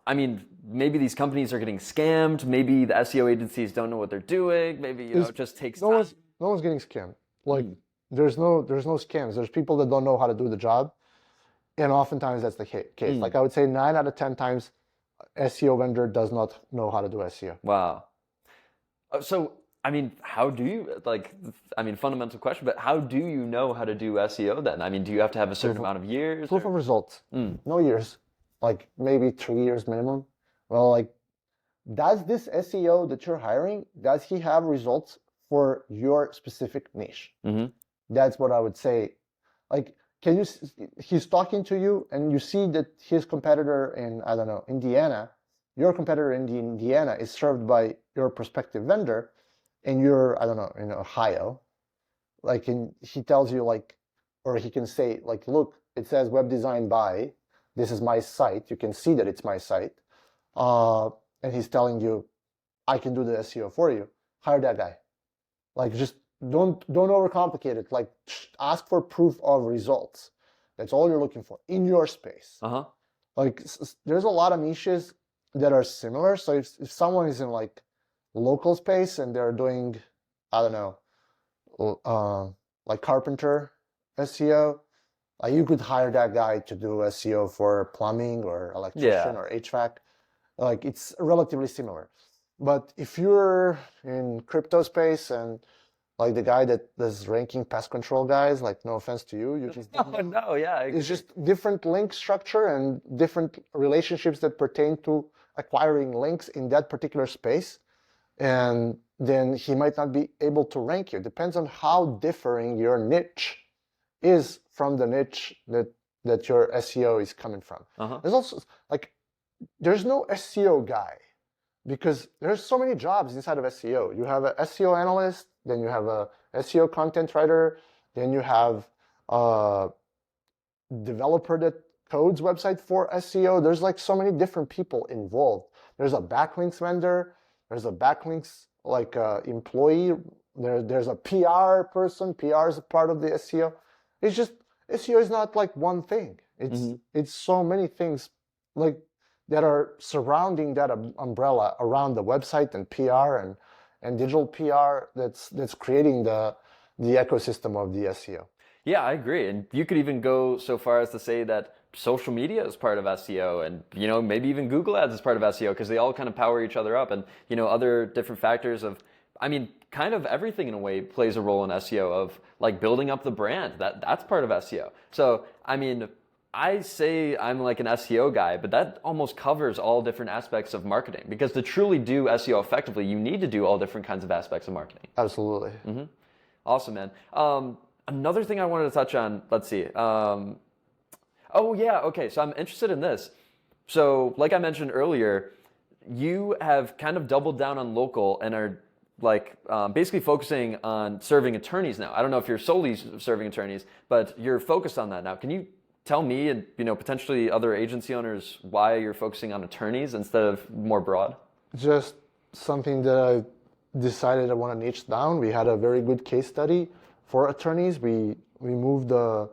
Speaker 1: I mean, maybe these companies are getting scammed. Maybe the SEO agencies don't know what they're doing. Maybe, it just takes time.
Speaker 2: No one's getting scammed. Like, there's no scams. There's people that don't know how to do the job. And oftentimes that's the case. Like I would say 9 out of 10 times, SEO vendor does not know how to do SEO.
Speaker 1: Wow. So, I mean, how do you, fundamental question, but how do you know how to do SEO then? I mean, do you have to have a certain amount of years?
Speaker 2: Proof of results. No years. Like maybe 3 years minimum. Well, like, does this SEO that you're hiring, does he have results for your specific niche? That's what I would say. Like, he's talking to you and you see that his competitor in, I don't know, Indiana, your competitor in Indiana is served by your prospective vendor and you're, I don't know, in Ohio. Like, and he tells you like, or he can say like, look, it says web design by, this is my site. You can see that it's my site. And he's telling you, I can do the SEO for you. Hire that guy. Like, just don't overcomplicate it. Like, ask for proof of results. That's all you're looking for in your space. Like, there's a lot of niches that are similar. So if someone is in like local space and they're doing, I don't know, like carpenter SEO, you could hire that guy to do SEO for plumbing or electrician or HVAC. Like, it's relatively similar. But if you're in crypto space and like the guy that does ranking pest control guys, like, no offense to you, just it's just different link structure and different relationships that pertain to acquiring links in that particular space. And then he might not be able to rank you. Depends on how differing your niche is from the niche that your SEO is coming from. There's also like, there's no SEO guy because there's so many jobs inside of SEO. You have an SEO analyst, then you have a SEO content writer, then you have a developer that codes website for SEO. There's like so many different people involved. There's a backlinks vendor. There's a backlinks like employee. There's a PR person. PR is a part of the SEO. It's just, SEO is not like one thing. It's so many things like that are surrounding that umbrella around the website and PR and digital PR that's creating the ecosystem of the SEO.
Speaker 1: Yeah, I agree. And you could even go so far as to say that social media is part of SEO and, maybe even Google Ads is part of SEO because they all kind of power each other up and, other different factors of, kind of everything in a way plays a role in SEO of like building up the brand. That's part of SEO. So, I say I'm like an SEO guy, but that almost covers all different aspects of marketing because to truly do SEO effectively, you need to do all different kinds of aspects of marketing.
Speaker 2: Absolutely.
Speaker 1: Awesome, man. Another thing I wanted to touch on, let's see. So I'm interested in this. So like I mentioned earlier, you have kind of doubled down on local and are like basically focusing on serving attorneys now. I don't know if you're solely serving attorneys, but you're focused on that now. Can you tell me and potentially other agency owners why you're focusing on attorneys instead of more broad?
Speaker 2: Just something that I decided I want to niche down. We had a very good case study for attorneys. We moved the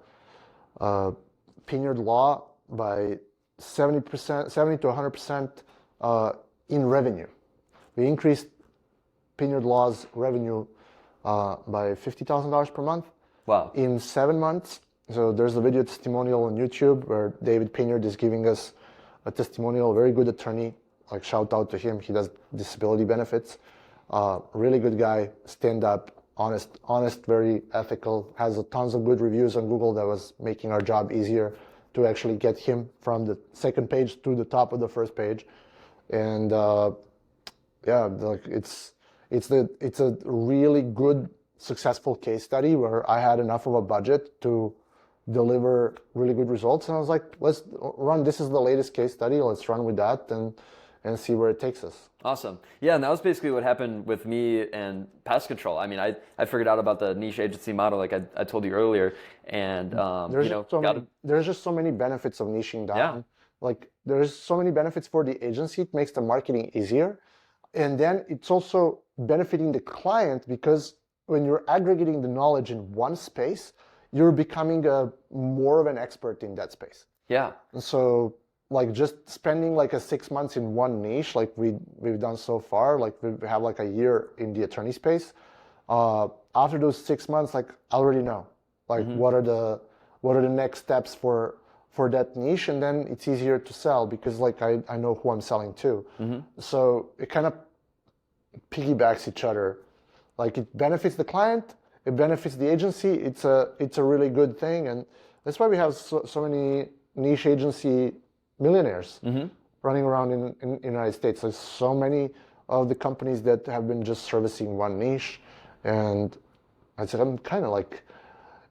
Speaker 2: Pinyard law by 70 to 100% in revenue. We increased Pinyard law's revenue by $50,000 per month.
Speaker 1: Wow!
Speaker 2: In 7 months. So there's a video testimonial on YouTube where David Pinyard is giving us a testimonial, very good attorney, like shout out to him. He does disability benefits. Really good guy, stand up, honest, very ethical, has tons of good reviews on Google that was making our job easier to actually get him from the second page to the top of the first page. And like it's a really good, successful case study where I had enough of a budget to deliver really good results. And I was like, let's run, this is the latest case study, let's run with that and see where it takes us.
Speaker 1: Awesome. Yeah, and that was basically what happened with me and pest control. I figured out about the niche agency model like I told you earlier. And,
Speaker 2: there's just so many benefits of niching down.
Speaker 1: Yeah.
Speaker 2: Like, there's so many benefits for the agency. It makes the marketing easier. And then it's also benefiting the client because when you're aggregating the knowledge in one space, you're becoming more of an expert in that space.
Speaker 1: Yeah.
Speaker 2: And so like just spending like a 6 months in one niche, like we've done so far, like we have like a year in the attorney space. After those 6 months, like I already know, like what are the next steps for that niche, and then it's easier to sell because like I know who I'm selling to. So it kind of piggybacks each other. Like it benefits the client, it benefits the agency. It's a really good thing, and that's why we have so many niche agency millionaires running around in the United States. There's so many of the companies that have been just servicing one niche, and I said I'm kind of like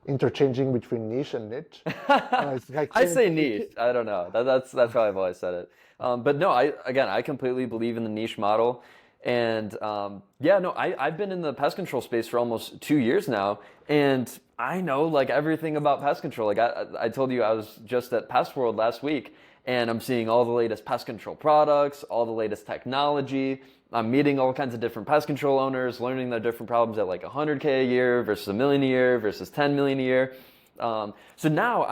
Speaker 2: interchanging between niche and niche.
Speaker 1: I say niche. I don't know. That's how I've always said it. But no, I completely believe in the niche model. And I've been in the pest control space for almost 2 years now, and I know like everything about pest control. Like I told you, I was just at Pest World last week, and I'm seeing all the latest pest control products, all the latest technology. I'm meeting all kinds of different pest control owners, learning their different problems at like 100K a year versus $1 million a year versus 10 million a year. So now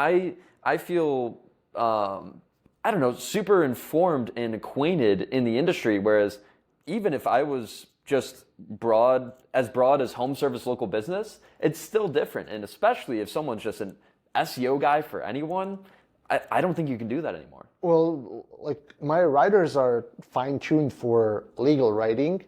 Speaker 1: I feel, I don't know, super informed and acquainted in the industry. Whereas even if I was just broad as home service local business, it's still different. And especially if someone's just an SEO guy for anyone, I don't think you can do that anymore.
Speaker 2: Well, like my writers are fine-tuned for legal writing,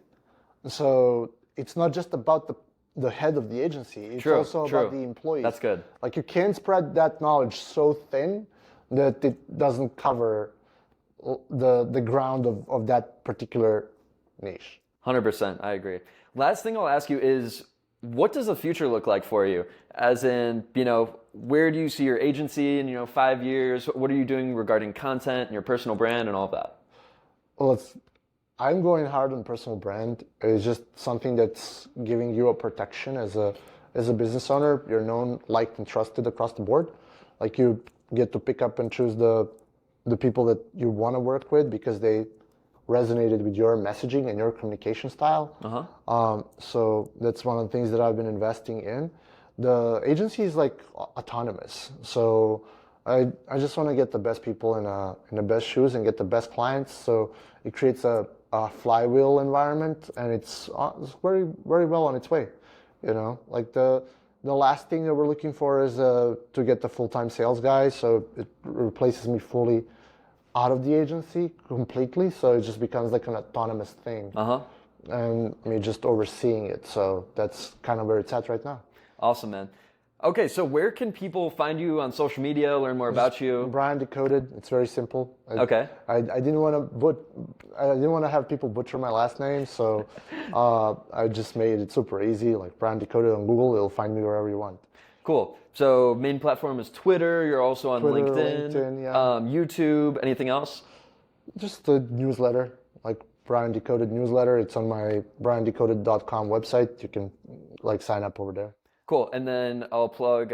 Speaker 2: so it's not just about the head of the agency. It's also about the employees.
Speaker 1: That's good.
Speaker 2: Like you can't spread that knowledge so thin that it doesn't cover the ground of that particular niche.
Speaker 1: 100%, I agree. Last thing I'll ask you is, what does the future look like for you? As in, where do you see your agency in 5 years? What are you doing regarding content and your personal brand and all of that?
Speaker 2: Well, I'm going hard on personal brand. It's just something that's giving you a protection as a business owner. You're known, liked, and trusted across the board. Like you get to pick up and choose the people that you want to work with because they resonated with your messaging and your communication style. So that's one of the things that I've been investing in. The agency is like autonomous. So I just want to get the best people in the best shoes and get the best clients. So it creates a flywheel environment, and it's very, very well on its way. Like the last thing that we're looking for is to get the full-time sales guy. So it replaces me fully out of the agency completely, so it just becomes like an autonomous thing. And me just overseeing it. So that's kind of where it's at right now.
Speaker 1: Awesome, man. Okay, so where can people find you on social media, learn more about you?
Speaker 2: Brian Decoded. It's very simple.
Speaker 1: Okay.
Speaker 2: I didn't want to have people butcher my last name, so I just made it super easy. Like Brian Decoded on Google, it'll find me wherever you want.
Speaker 1: Cool. So main platform is Twitter. You're also on LinkedIn, YouTube. Anything else? Just the newsletter, like Brian Decoded newsletter. It's on my briandecoded.com website. You can like sign up over there. Cool. And then I'll plug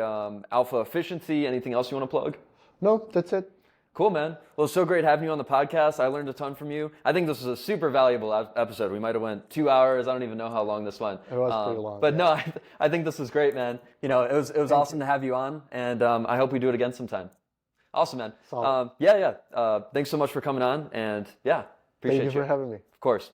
Speaker 1: Alpha Efficiency. Anything else you want to plug? No, that's it. Cool, man. Well, it's so great having you on the podcast. I learned a ton from you. I think this was a super valuable episode. We might have went 2 hours. I don't even know how long this went. It was pretty long. But no, I think this was great, man. It was awesome to have you on, and I hope we do it again sometime. Awesome, man. Thanks so much for coming on, and appreciate you. Thank you for having me. Of course.